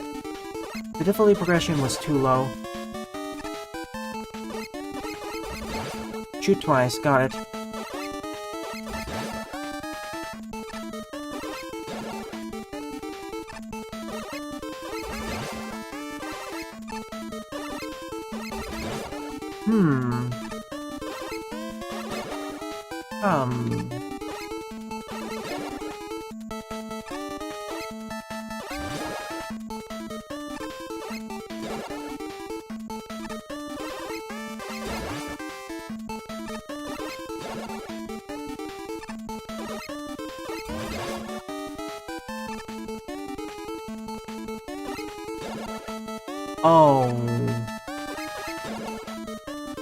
the difficulty progression was too low. Shoot twice, got it. Oh.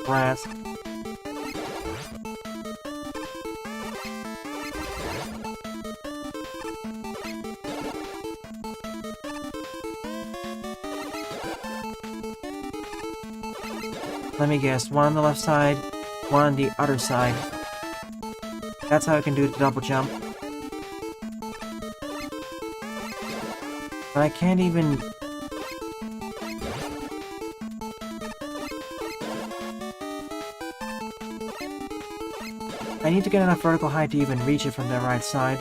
Brass. Let me guess, one on the left side, one on the other side. That's how I can do the double jump. But I can't even... I need to get enough vertical height to even reach it from the right side.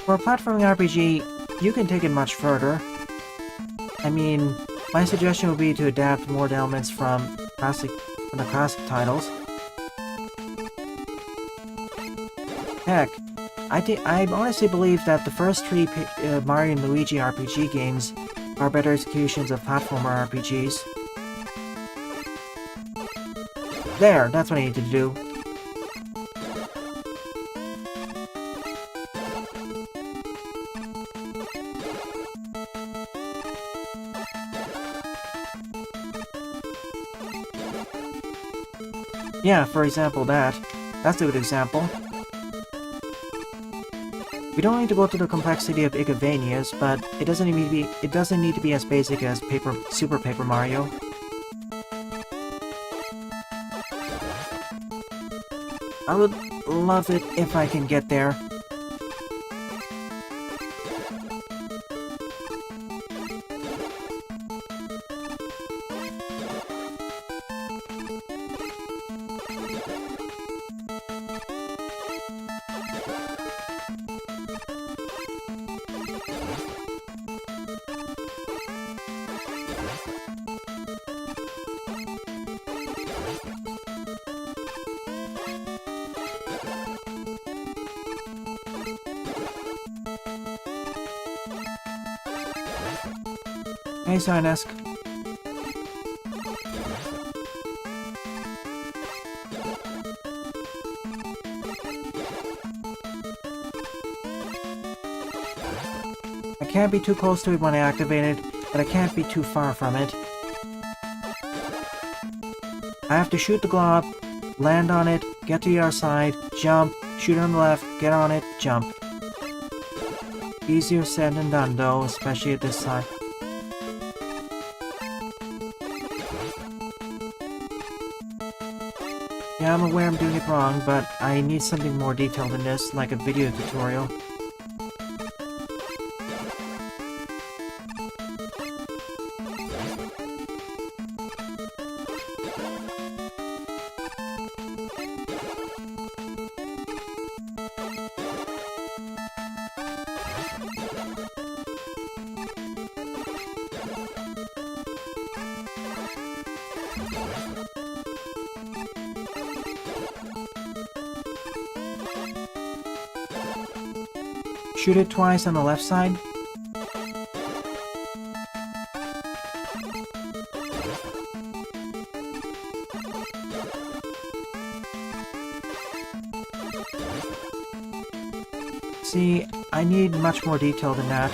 For a platforming RPG, you can take it much further. I mean, my suggestion would be to adapt more elements from the classic titles. Heck, I honestly believe that the first three Mario and Luigi RPG games are better executions of platformer RPGs. There, that's what I needed to do. Yeah, for example, that's a good example. We don't need to go to the complexity of Igavanias, but it doesn't need to be as basic as Super Paper Mario. I would love it if I can get there. Hey, Sinesk. I can't be too close to it when I activate it, but I can't be too far from it. I have to shoot the glob, land on it, get to the other side, jump, shoot it on the left, get on it, jump. Easier said than done though, especially at this time. Yeah, I'm aware I'm doing it wrong, but I need something more detailed than this, like a video tutorial. Shoot it twice on the left side. See, I need much more detail than that.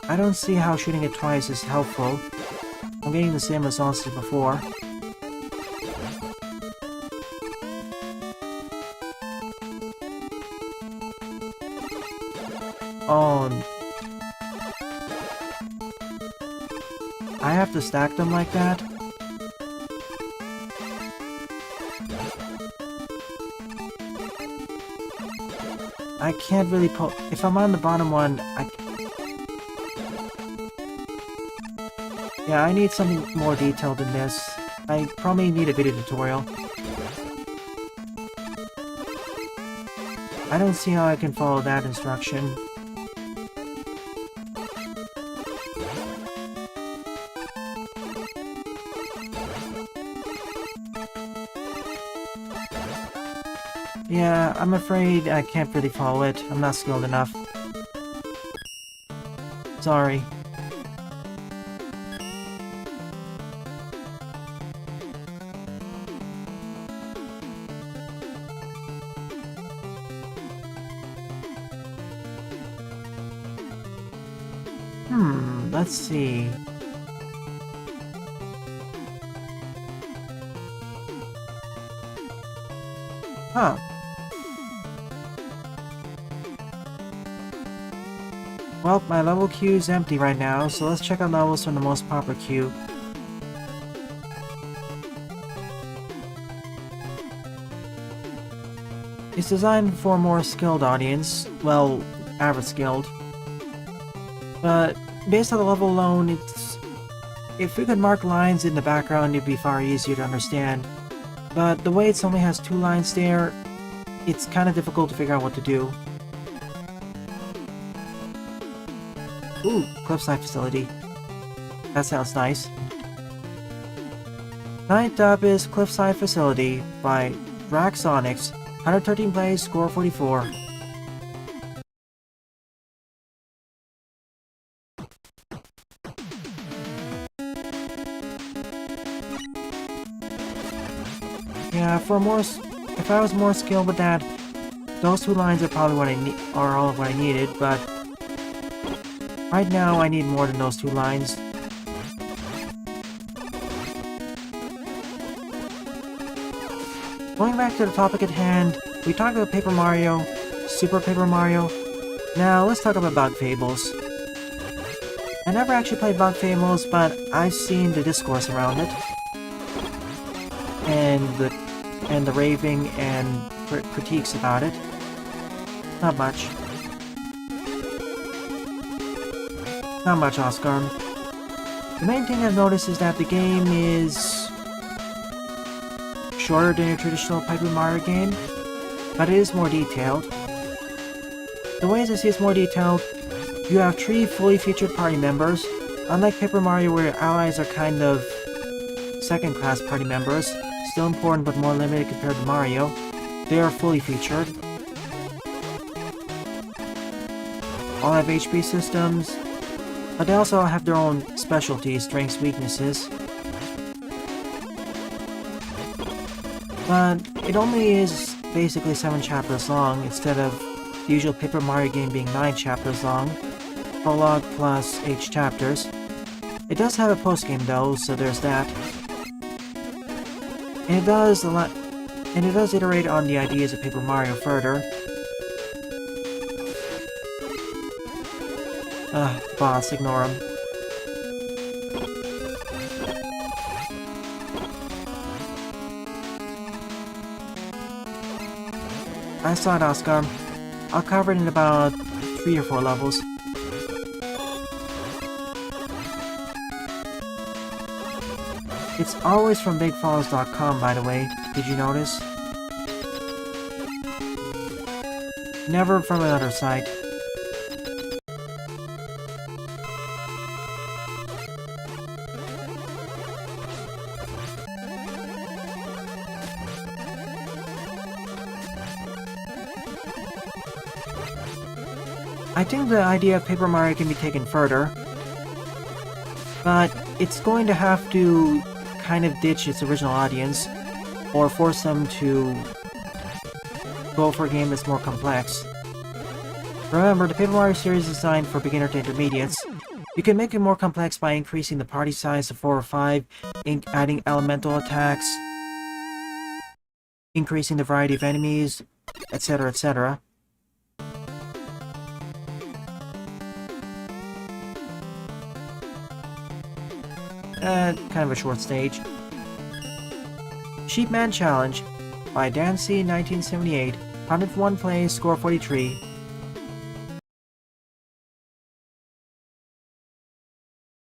I don't see how shooting it twice is helpful. I'm getting the same results as before. Oh... I have to stack them like that? I can't really if I'm on the bottom one, Yeah, I need something more detailed than this. I probably need a video tutorial. I don't see how I can follow that instruction. Yeah, I'm afraid I can't really follow it. I'm not skilled enough. Sorry. Let's see. Huh. Well, my level queue is empty right now, so let's check out levels from the most popular queue. It's designed for a more skilled audience, well, average skilled. But based on the level alone, if we could mark lines in the background, it'd be far easier to understand. But the way it only has 2 lines there, it's kind of difficult to figure out what to do. Ooh, Cliffside Facility. That sounds nice. Ninth up is Cliffside Facility by Drakonyx. 113 plays, score 44. Yeah, if I was more skilled with that, those 2 lines are probably what are all of what I needed, but right now I need more than those 2 lines. Going back to the topic at hand, we talked about Paper Mario, Super Paper Mario. Now let's talk about Bug Fables. I never actually played Bug Fables, but I've seen the discourse around it. And the raving and critiques about it. Not much. Not much, Oscar. The main thing I've noticed is that the game is shorter than a traditional Paper Mario game, but it is more detailed. The ways I see it's more detailed, you have 3 fully featured party members, unlike Paper Mario where your allies are kind of second-class party members. Still important but more limited compared to Mario. They are fully featured. All have HP systems, but they also have their own specialties, strengths, weaknesses. But it only is basically 7 chapters long, instead of the usual Paper Mario game being 9 chapters long. Prologue plus 8 chapters. It does have a post-game though, so there's that. And it does iterate on the ideas of Paper Mario further. Boss, ignore him. I saw it, Oscar. I'll cover it in about 3 or 4 levels. It's always from BigFalls.com, by the way. Did you notice? Never from another site. I think the idea of Paper Mario can be taken further. but it's going to have to kind of ditch its original audience, or force them to go for a game that's more complex. Remember, the Paper Mario series is designed for beginner to intermediates. You can make it more complex by increasing the party size to 4 or 5, adding elemental attacks, increasing the variety of enemies, etc., etc. Kind of a short stage. Sheepman Challenge by Dancy 1978, 101 plays, score 43.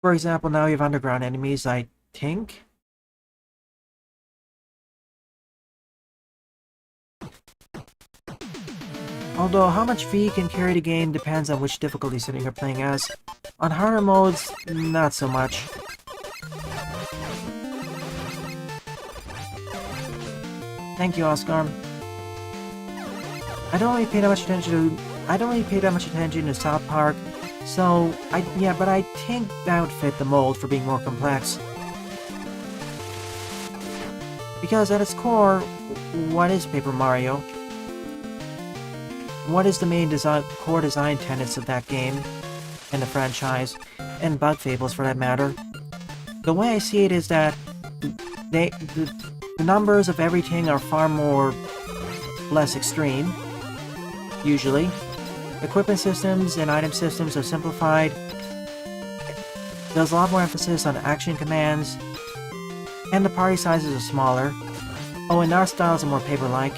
For example, now you have underground enemies, I think. Although how much V can carry the game depends on which difficulty setting you're playing as. On harder modes, not so much. Thank you, Oscar. I don't really pay that much attention to South Park, so but I think that would fit the mold for being more complex. Because at its core, what is Paper Mario? What is the main core design tenets of that game, and the franchise, and Bug Fables for that matter? The way I see it is that the numbers of everything are far less extreme, usually. Equipment systems and item systems are simplified. There's a lot more emphasis on action commands, and the party sizes are smaller. Oh, and our styles are more paper-like.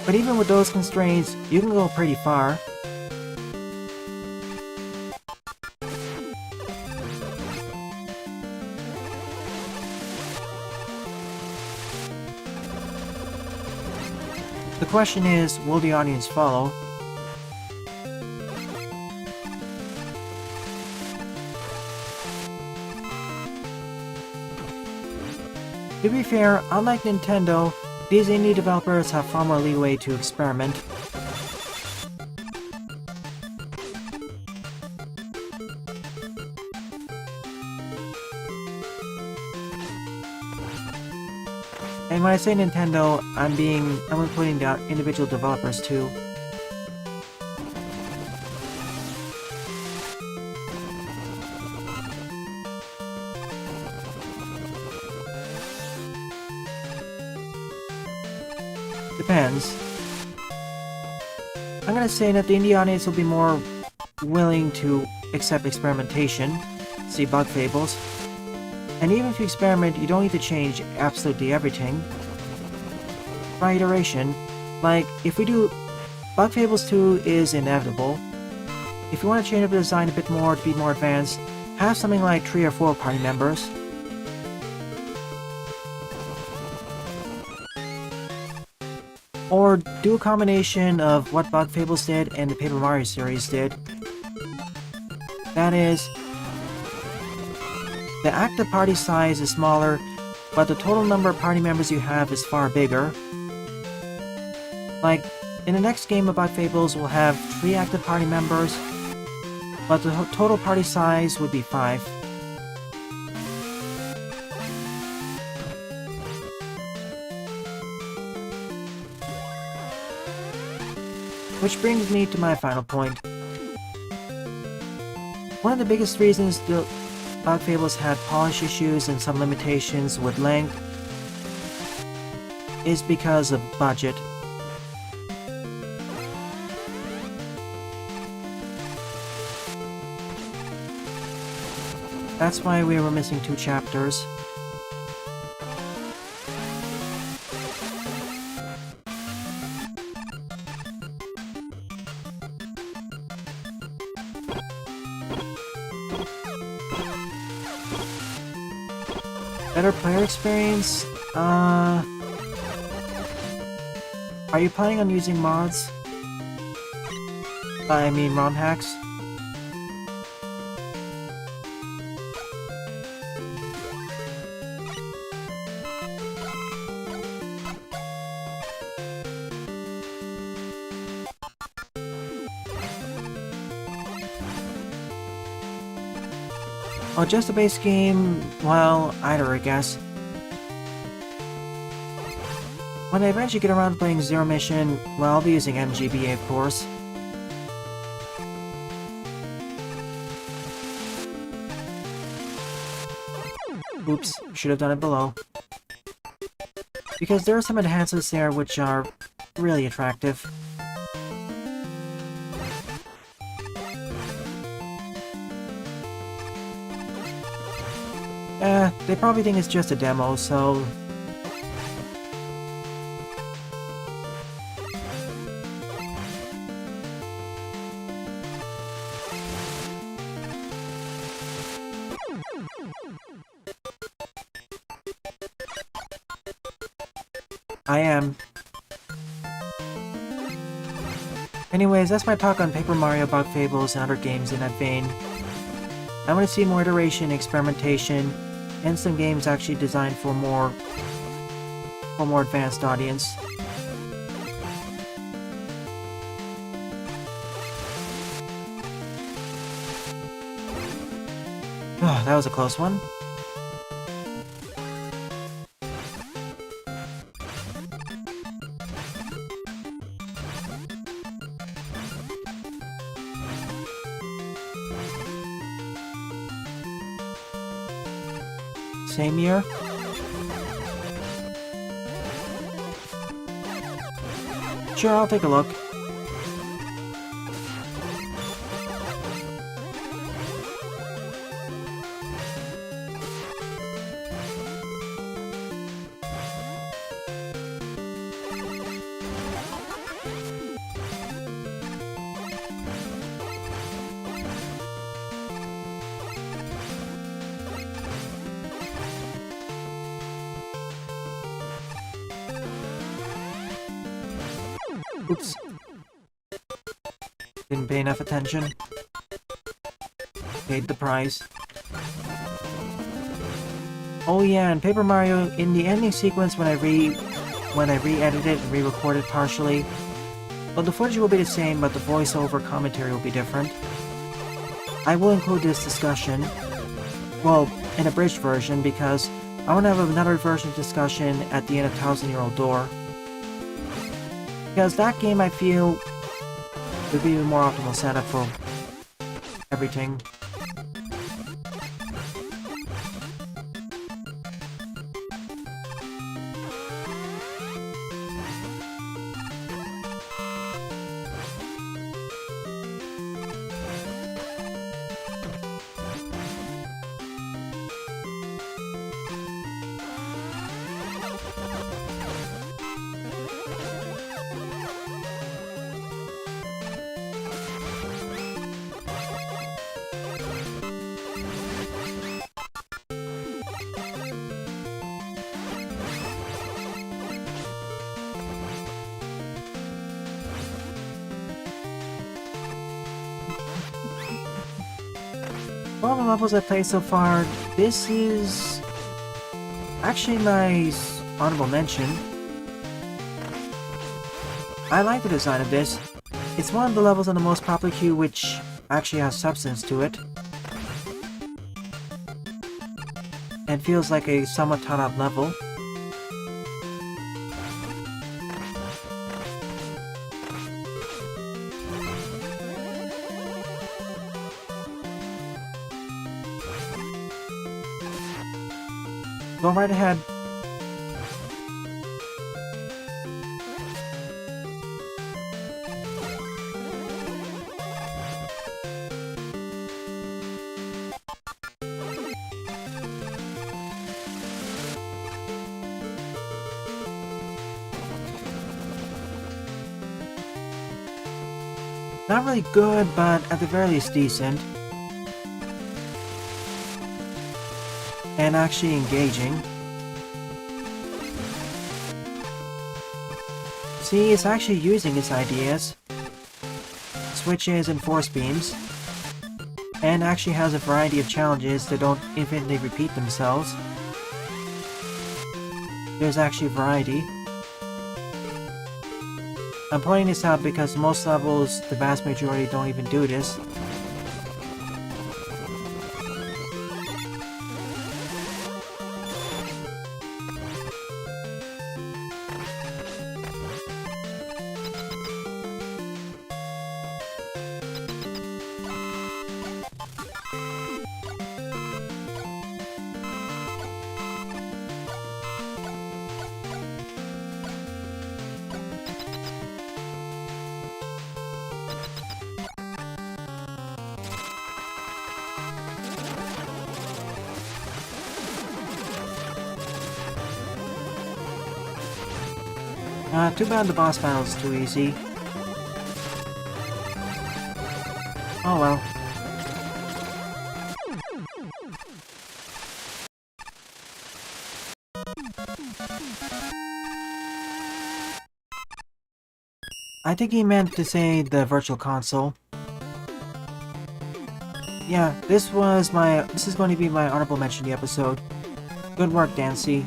But even with those constraints, you can go pretty far. The question is, will the audience follow? To be fair, unlike Nintendo, these indie developers have far more leeway to experiment. And when I say Nintendo, I'm including the individual developers too. Depends. I'm gonna say that the indie audience will be more willing to accept experimentation, see Bug Fables. And even if you experiment, you don't need to change absolutely everything. By iteration, like, if we do... Bug Fables 2 is inevitable. If you want to change up the design a bit more to be more advanced, have something like 3 or 4 party members. Or do a combination of what Bug Fables did and the Paper Mario series did. That is, the active party size is smaller, but the total number of party members you have is far bigger. Like, in the next game of Bug Fables, we'll have 3 active party members, but the total party size would be 5. Which brings me to my final point. One of the biggest reasons the Bug Fables had polish issues and some limitations with length is because of budget. That's why we were missing 2 chapters. Better player experience? Are you planning on using mods? I mean ROM hacks? Oh, just a base game? Well, either, I guess. When I eventually get around to playing Zero Mission, well, I'll be using MGBA, of course. Oops, should have done it below. Because there are some enhancements there which are really attractive. They probably think it's just a demo, so... I am. Anyways, that's my talk on Paper Mario, Bug Fables, and other games in that vein. I want to see more iteration, experimentation, and some games actually designed for more advanced audience. Oh, that was a close one. Same year? Sure, I'll take a look. Oops. Didn't pay enough attention. Paid the price. Oh yeah, and Paper Mario, in the ending sequence when I re-edit it and re-record it partially, well, the footage will be the same, but the voiceover commentary will be different. I will include this discussion, well, in a bridged version, because I want to have another version discussion at the end of 1000-Year-Old Door. Because that game, I feel, would be a more optimal setup for everything. All the levels I've played so far, this is actually my honorable mention. I like the design of this. It's one of the levels on the most popular queue which actually has substance to it. And feels like a somewhat thought-out level. Go right ahead. Not really good, but at the very least decent. And actually engaging. See, it's actually using its ideas, switches and force beams, and actually has a variety of challenges that don't infinitely repeat themselves. There's actually variety. I'm pointing this out because most levels, the vast majority don't even do this. Too bad the boss battle's too easy. Oh well. I think he meant to say the virtual console. Yeah, this is going to be my honorable mention of the episode. Good work, Dancy.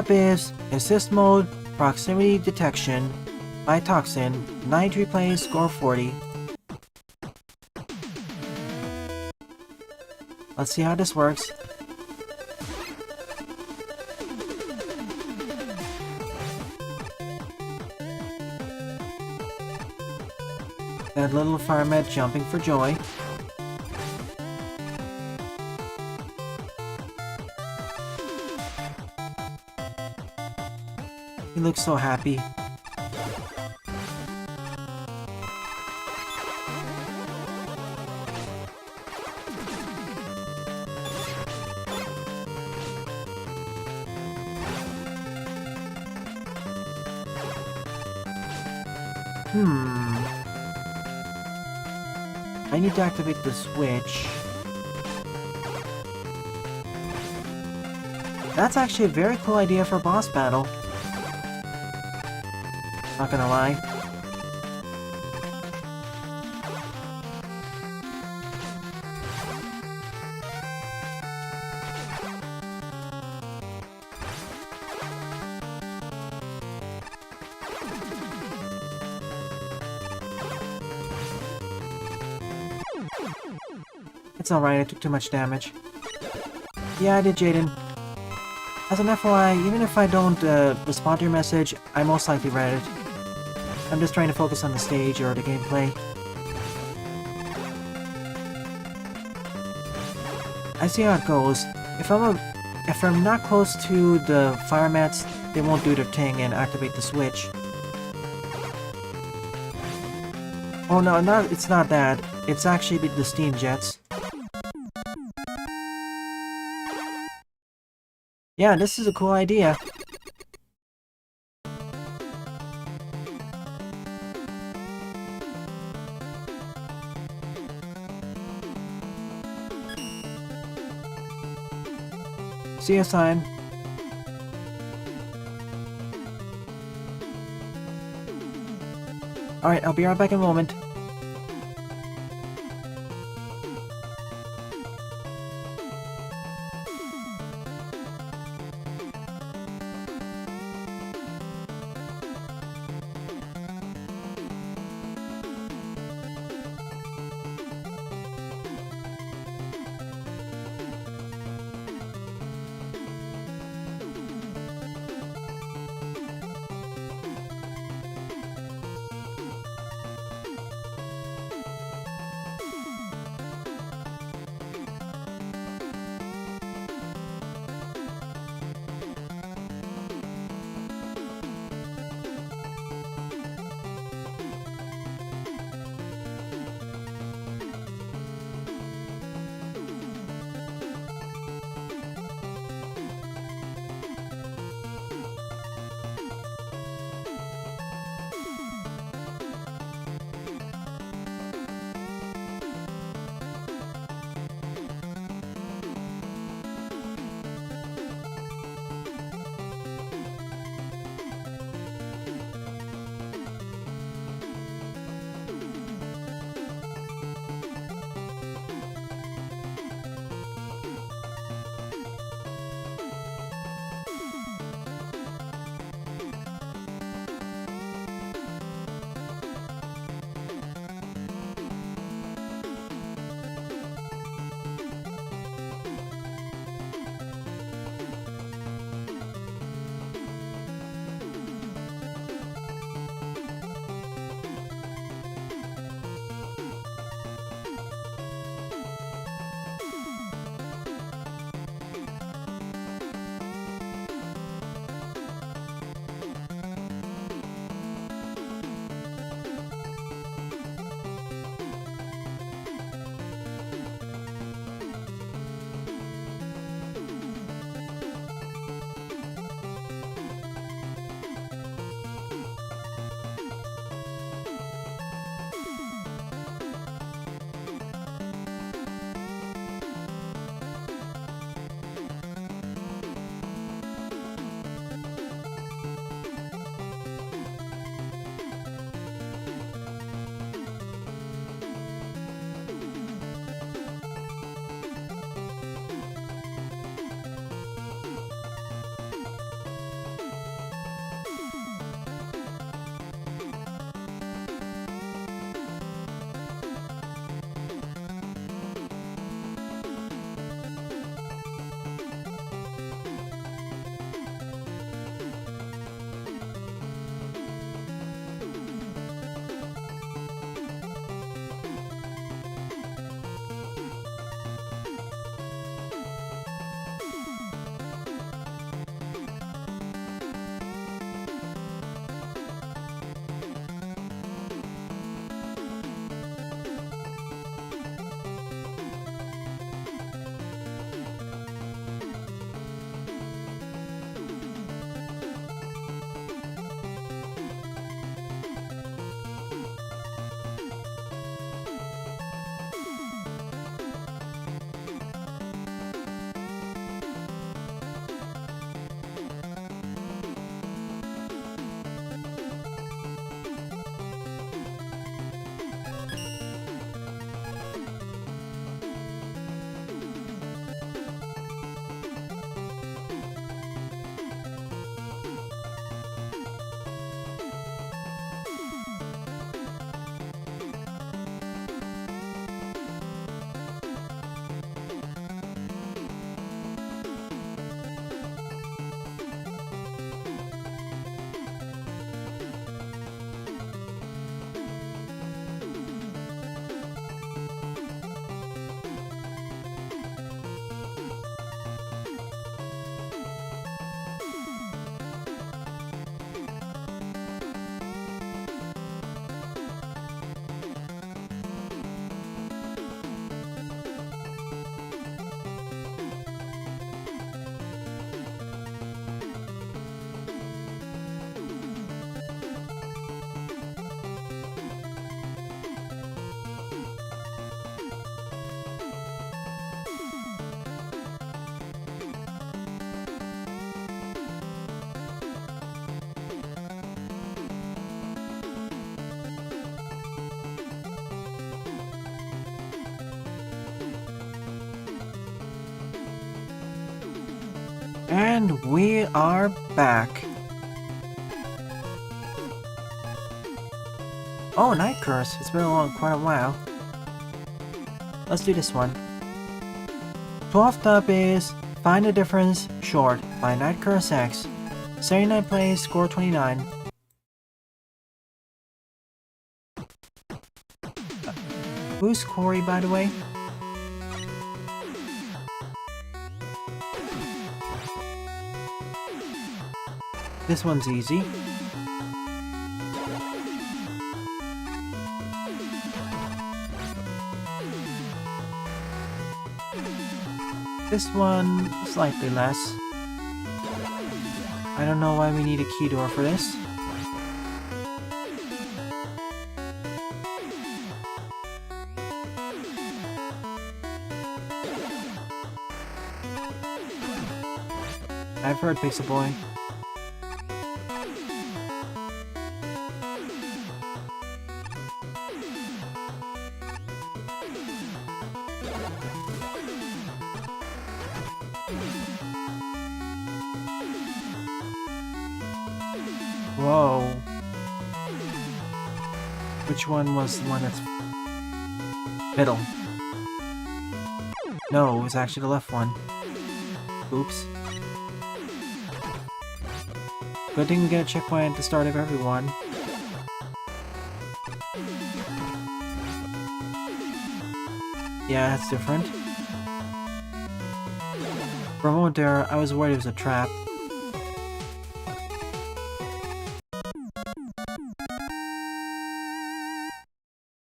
Bass, Assist Mode, Proximity Detection, by Toxin, 9 replays, score 40. Let's see how this works. That little fireman jumping for joy. He looks so happy. I need to activate the switch. That's actually a very cool idea for a boss battle. Not gonna lie. It's alright, I took too much damage. Yeah, I did, Jaden. As an FYI, even if I don't respond to your message, I most likely read it. I'm just trying to focus on the stage or the gameplay. I see how it goes. If I'm not close to the fire mats, they won't do their thing and activate the switch. Oh no, it's not that. It's actually the steam jets. Yeah, this is a cool idea. See you, sign. Alright, I'll be right back in a moment. And we are back. Oh, Night Curse. It's been along quite a while. Let's do this one. 12th up is Find the Difference Short by NightCurseX. 79 plays, score 29. Who's Corey, by the way? This one's easy. This one, slightly less. I don't know why we need a key door for this. I've heard Pixel Boy. Whoa. Which one was the one that's... middle? No, it was actually the left one. Oops. Good thing we get a checkpoint at the start of every one. Yeah, that's different. For a moment there, I was worried it was a trap.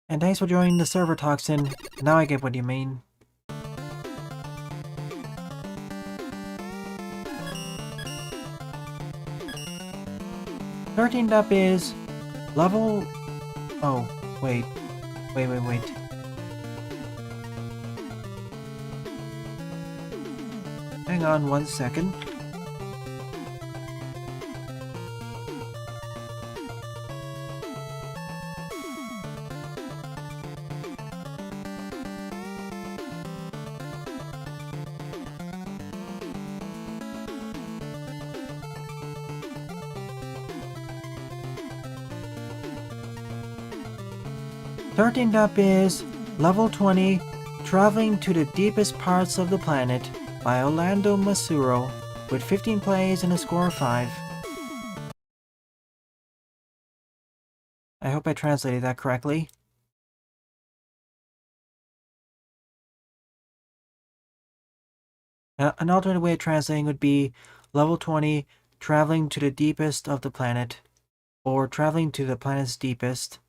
And thanks for joining the server, Toxin. Now I get what you mean. Thirteenth up is level... Oh, wait. Wait. Hang on 1 second. Thirteenth up is level 20, Traveling to the Deepest Parts of the Planet by Orlando Masaru, with 15 plays and a score of 5. I hope I translated that correctly. An alternate way of translating would be level 20, Traveling to the Deepest of the Planet, or Traveling to the Planet's Deepest,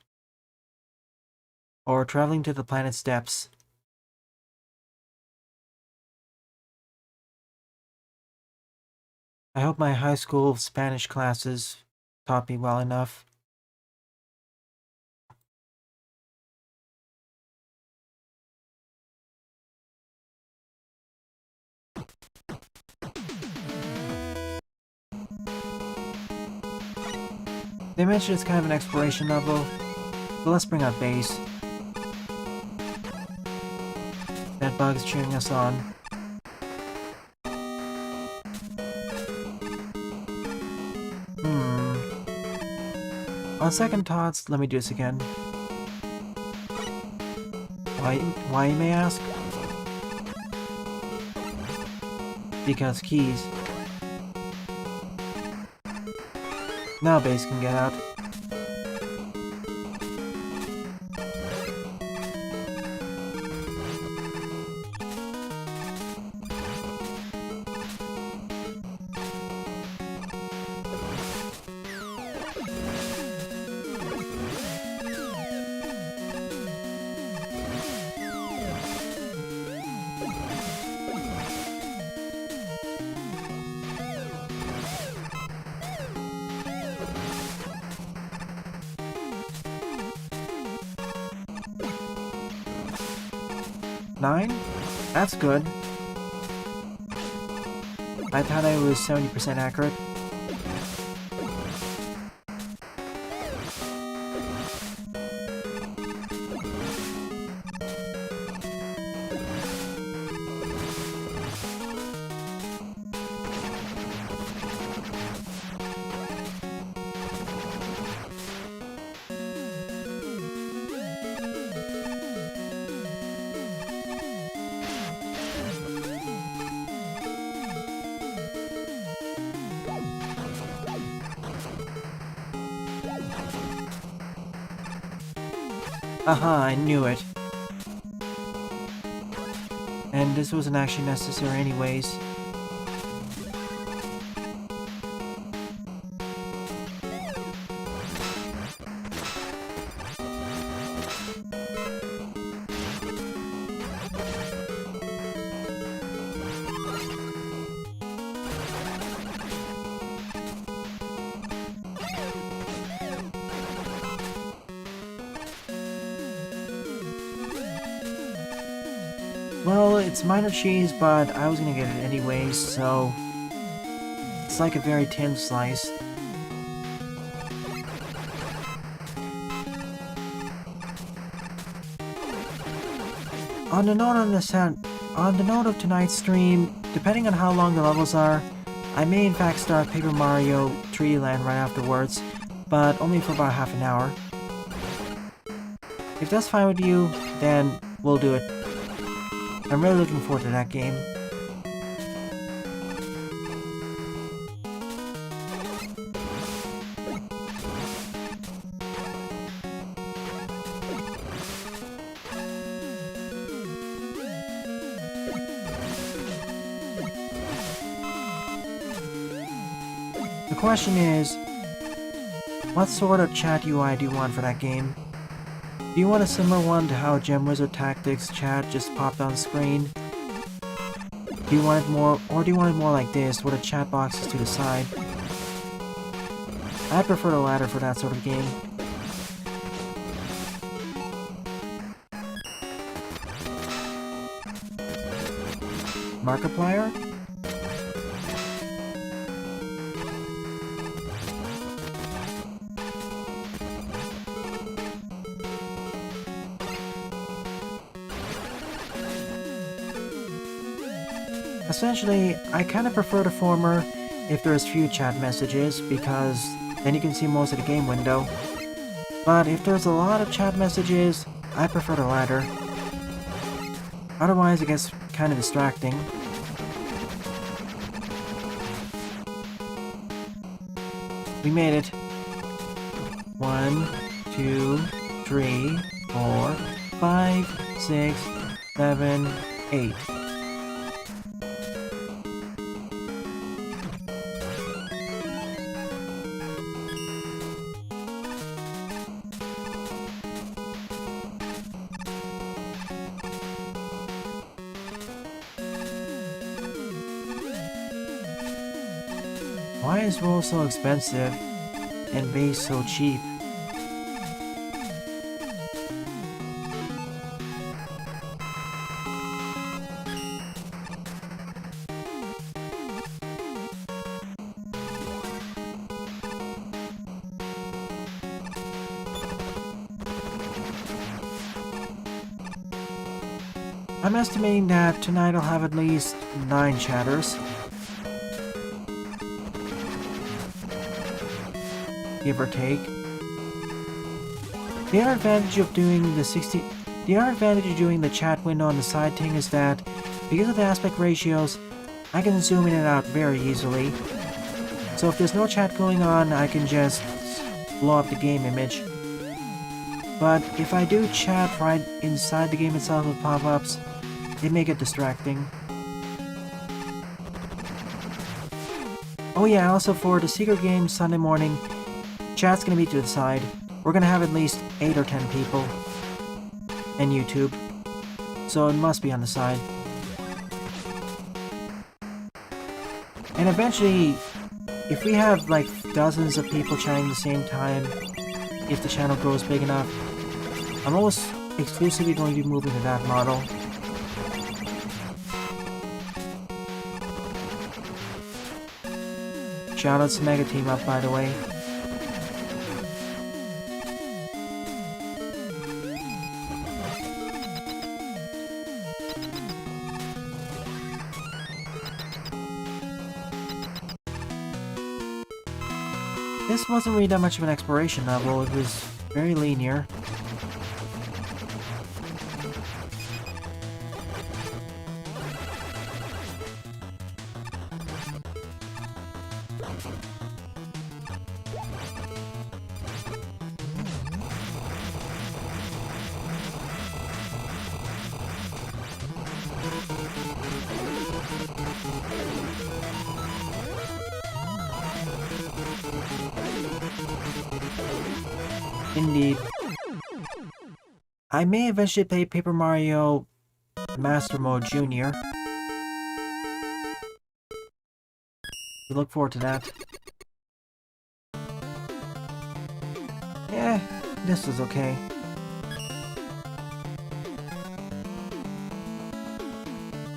or Traveling to the Planet's Depths. I hope my high school Spanish classes taught me well enough. They mentioned it's kind of an exploration level, but let's bring out Bass. That bug is cheering us on. On second thoughts, let me do this again. Why you may ask? Because keys. Now Bass can get out. Nine? That's good. I thought I was 70% accurate. Aha, I knew it. And this wasn't actually necessary anyways. Well, it's minor cheese, but I was gonna get it anyways, so... It's like a very thin slice. On the note of tonight's stream, depending on how long the levels are, I may in fact start Paper Mario 3D Land right afterwards, but only for about half an hour. If that's fine with you, then we'll do it. I'm really looking forward to that game. The question is, what sort of chat UI do you want for that game? Do you want a similar one to how Gem Wizard Tactics chat just popped on screen? Do you want it more, or do you want it more like this, where the chat box is to the side? I prefer the latter for that sort of game. Markiplier? Essentially, I kinda prefer the former if there's few chat messages, because then you can see most of the game window. But if there's a lot of chat messages, I prefer the latter. Otherwise it gets kinda distracting. We made it. 1, 2, 3, 4, 5, 6, 7, 8. Why is roll so expensive and base so cheap? I'm estimating that tonight I'll have at least 9 chatters. Give or take. The other advantage of doing the chat window on the side thing is that because of the aspect ratios, I can zoom in and out very easily. So if there's no chat going on, I can just blow up the game image. But if I do chat right inside the game itself with pop-ups, it may get distracting. Oh yeah, also for the secret game Sunday morning, chat's gonna be to the side. We're gonna have at least 8 or 10 people. And YouTube. So it must be on the side. And eventually, if we have like dozens of people chatting at the same time, if the channel grows big enough, I'm almost exclusively going to be moving to that model. Shoutouts to Mega Team Up, by the way. This wasn't really that much of an exploration level, it was very linear. Indeed. I may eventually play Paper Mario Master Mode Jr. We look forward to that. Yeah, this is okay.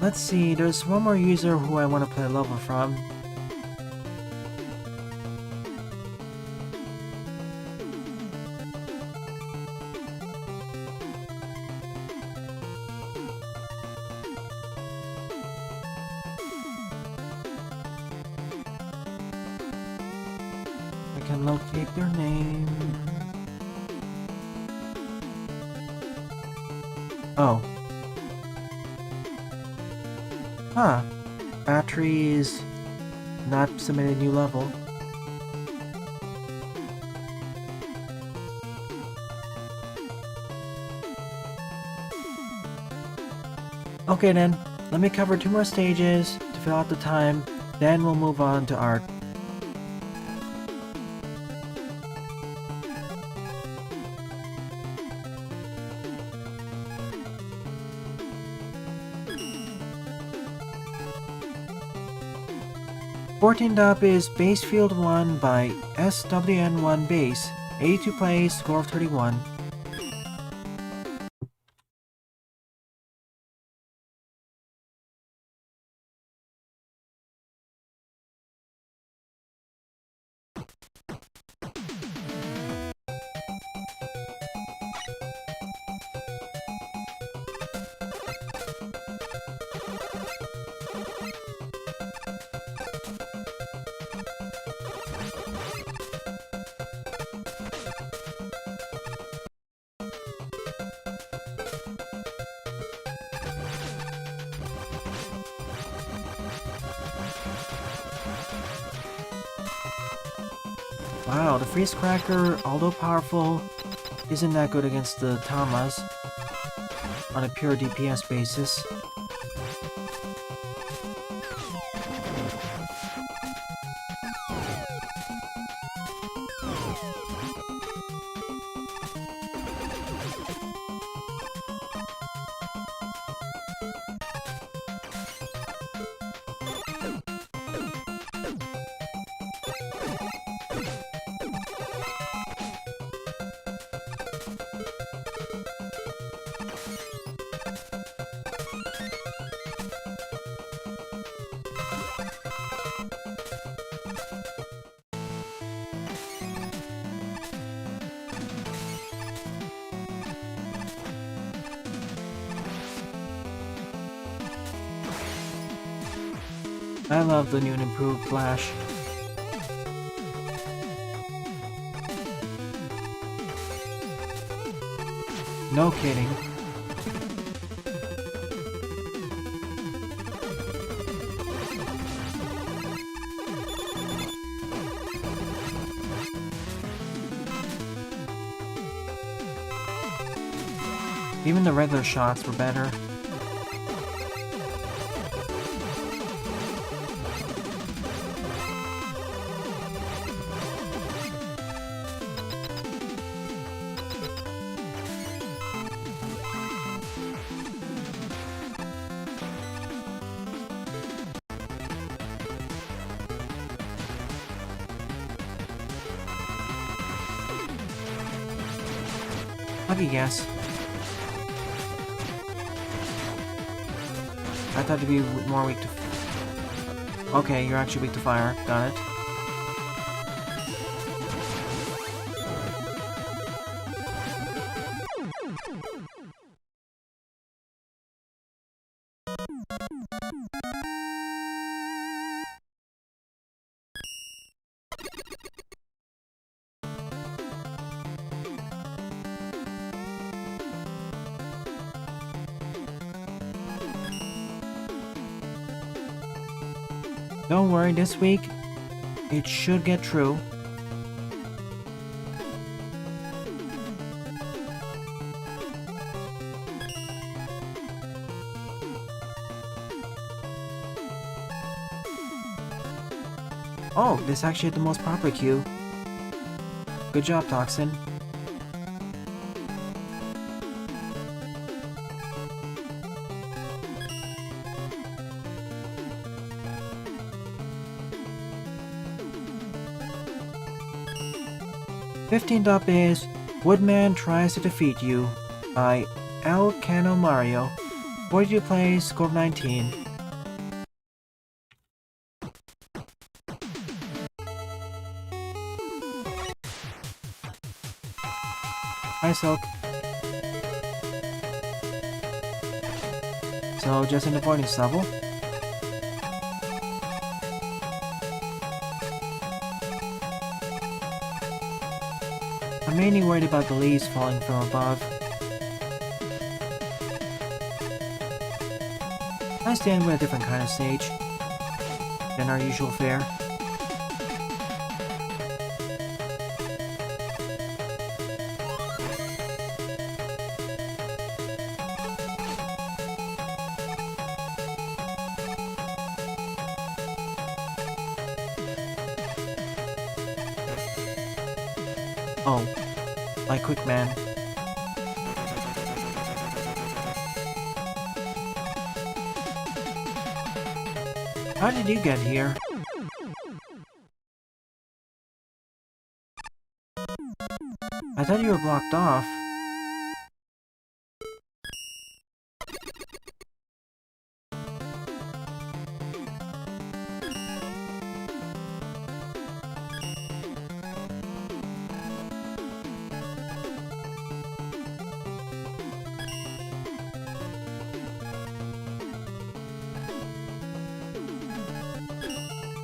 Let's see, there's one more user who I want to play a level from. I can locate their name. Oh. Huh. Battery is not submitted a new level. Okay then, let me cover 2 more stages to fill out the time, then we'll move on to art. Fourteenth up is Bassfield 1 by SWN1 Bass, 82 plays, score of 31. Wow, the Freeze Cracker, although powerful, isn't that good against the Tamas on a pure DPS basis. I love the new and improved Flash. No kidding. Even the regular shots were better. Lucky guess. I thought you'd be more weak to... Okay, you're actually weak to fire. Got it. Don't worry, this week, it should get true. Oh, this actually had the most popular queue. Good job, Toxin. $15 is Woodman Tries to Defeat You by Elcanomario. 42 plays, score of 19. Hi, Silk. So, just an avoidance level. I'm mainly worried about the leaves falling from above. I stand with a different kind of stage than our usual fare. Oh, like Quick Man. How did you get here? I thought you were blocked off.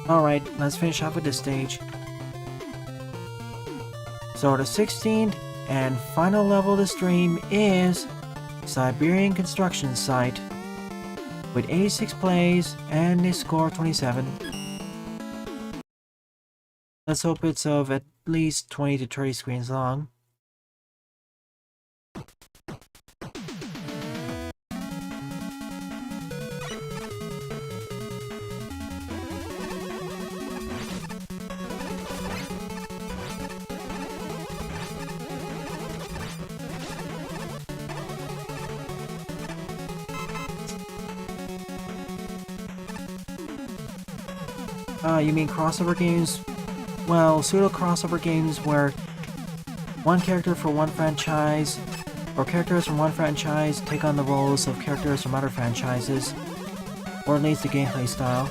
Alright, let's finish off with this stage. So the 16th and final level of the stream is Siberian Construction Site with 86 plays and a score of 27. Let's hope it's of at least 20 to 30 screens long. You mean crossover games? Well, pseudo-crossover games where one character for one franchise, or characters from one franchise take on the roles of characters from other franchises, or at least the gameplay style.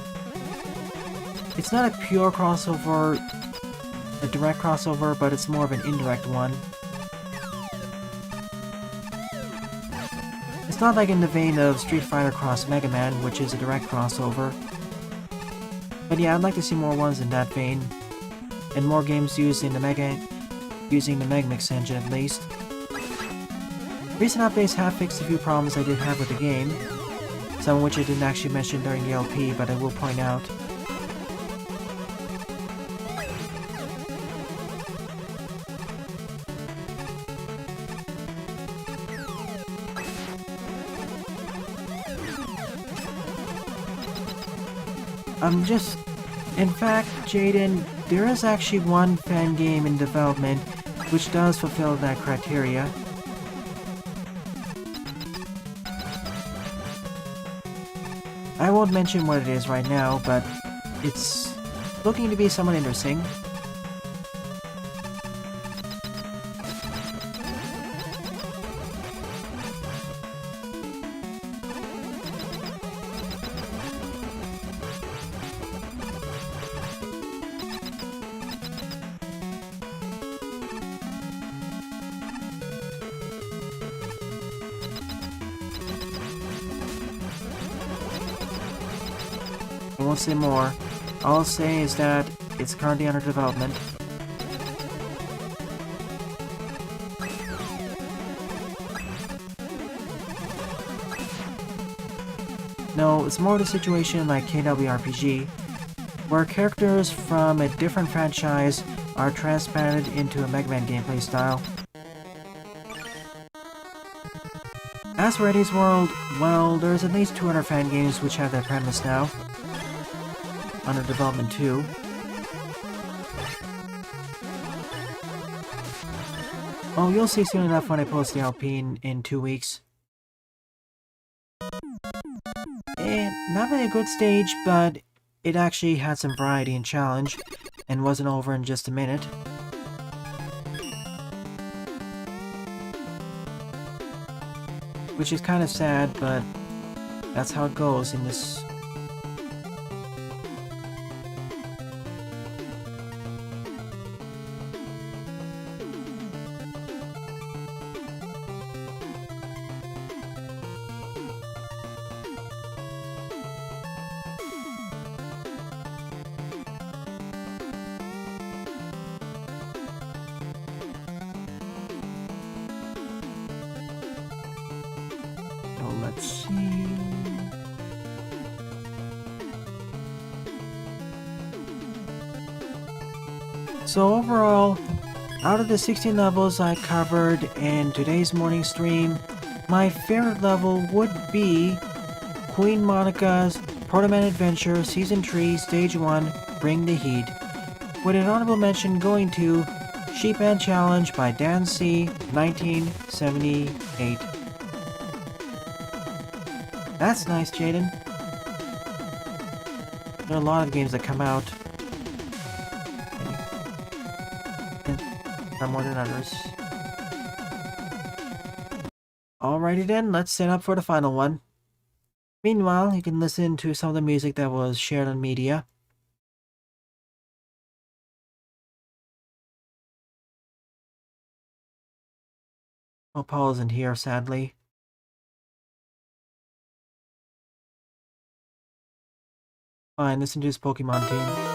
It's not a pure crossover, a direct crossover, but it's more of an indirect one. It's not like in the vein of Street Fighter Cross Mega Man, which is a direct crossover. But yeah, I'd like to see more ones in that vein, and more games using the Megamix engine at least. Recent updates have fixed a few problems I did have with the game, some of which I didn't actually mention during the LP, but I will point out. In fact, Jaden, there is actually one fan game in development which does fulfill that criteria. I won't mention what it is right now, but it's looking to be somewhat interesting. I won't say more. All I'll say is that it's currently under development. No, it's more of a situation like KWRPG, where characters from a different franchise are transplanted into a Mega Man gameplay style. As for Eddie's World, well, there's at least 200 fan games which have that premise now, under development too. Oh, you'll see soon enough when I post the Alpine in 2 weeks. Not really a good stage, but it actually had some variety and challenge, and wasn't over in just a minute. Which is kind of sad, but that's how it goes in this. Let's see. So overall, out of the 16 levels I covered in today's morning stream, my favorite level would be QueenMonika's Protoman Adventure Season 3 Stage 1 Bring the Heat, with an honorable mention going to Sheep Man Challenge by Dan C. 1978. That's nice, Jaden. There are a lot of games that come out. Some more than others. Alrighty then, let's set up for the final one. Meanwhile, you can listen to some of the music that was shared on media. Oh, Paul isn't here, sadly. Fine, listen to his Pokemon team.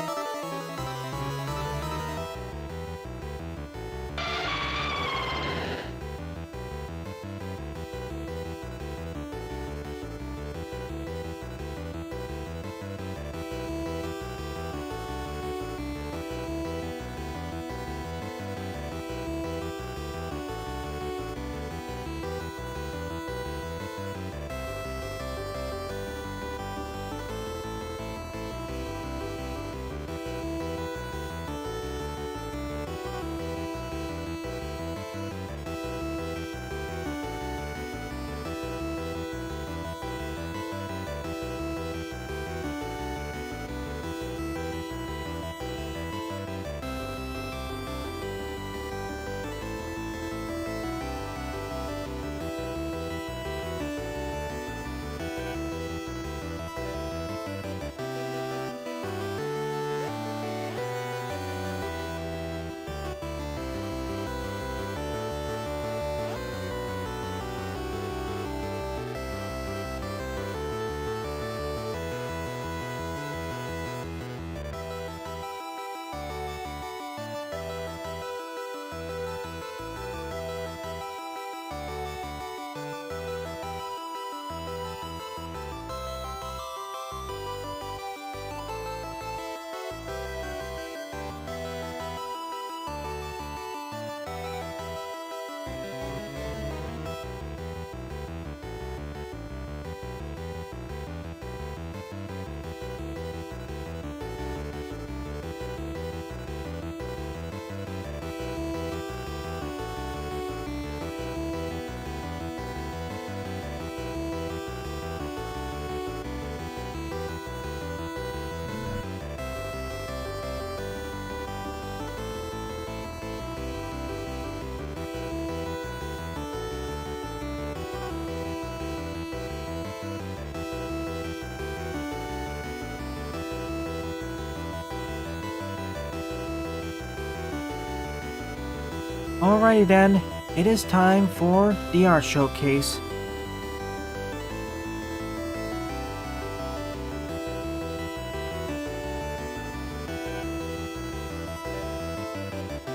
Alrighty then, it is time for the art showcase.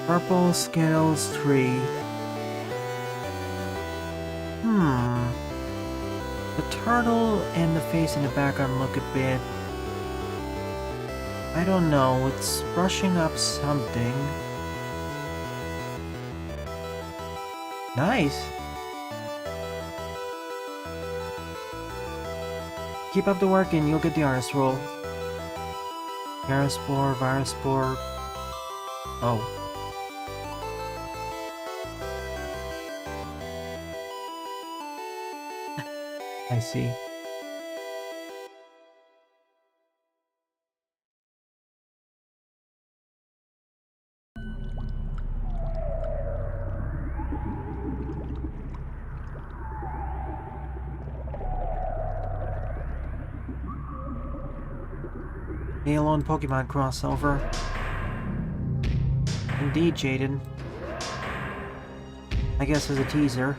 Purple Skittles 3. The turtle and the face in the background look a bit... I don't know, it's brushing up something. Nice! Keep up the work and you'll get the artist role. Paraspore, Viruspore... Oh. I see. The alone Pokemon crossover. Indeed, Jaden. I guess as a teaser.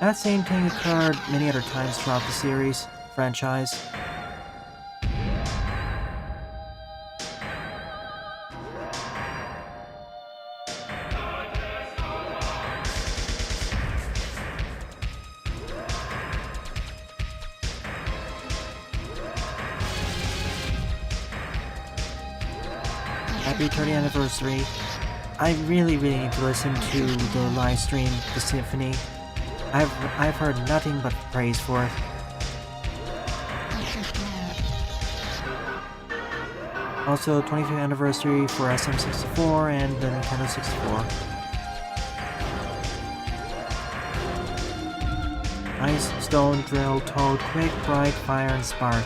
That same thing occurred many other times throughout the series, franchise. Happy 30th anniversary. I really need to listen to the live stream, The Symphony. I've heard nothing but praise for it. Also, 25th anniversary for SM64 and the Nintendo 64. Ice, Stone, Drill, Toad, Quick, Bright, Fire, and Spark.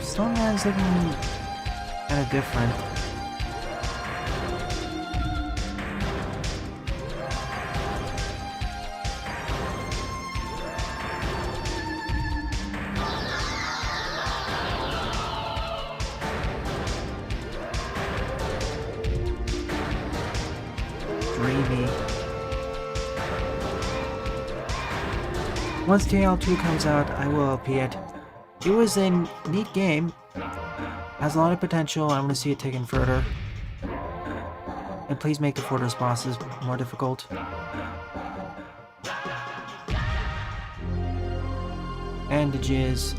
Stoneman's looking kinda different. Dreamy. Once TL2 comes out, I will LP it. It was a neat game. Has a lot of potential. I want to see it taken further. And please make the Fortress bosses more difficult. Bandages.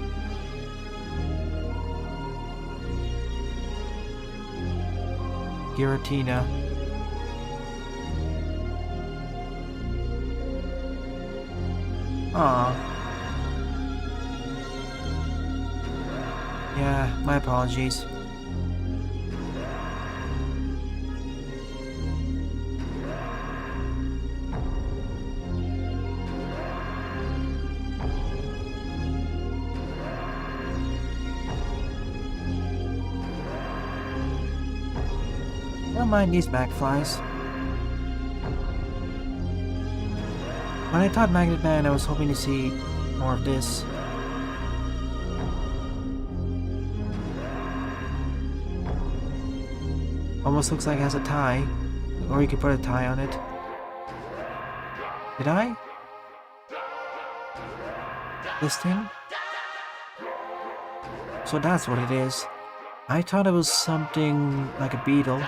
Giratina. Aww. Yeah, my apologies. Don't mind these backflies. When I taught Magnet Man, I was hoping to see more of this. Almost looks like it has a tie. Or you could put a tie on it. Did I? This thing? So that's what it is. I thought it was something like a beetle.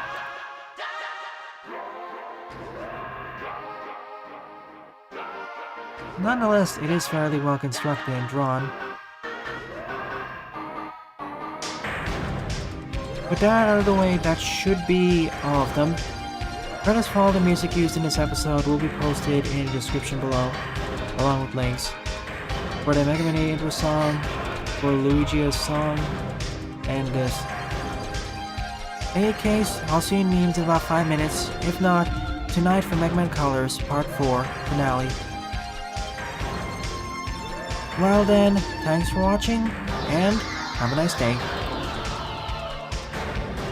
Nonetheless, it is fairly well constructed and drawn. With that out of the way, that should be all of them. Credits for all the music used in this episode will be posted in the description below, along with links. For the Mega Man 8 intro song, for Luigi's song, and this. In any case, I'll see you in memes in about 5 minutes, if not, tonight for Mega Man Colors Part 4 finale. Well then, thanks for watching, and have a nice day.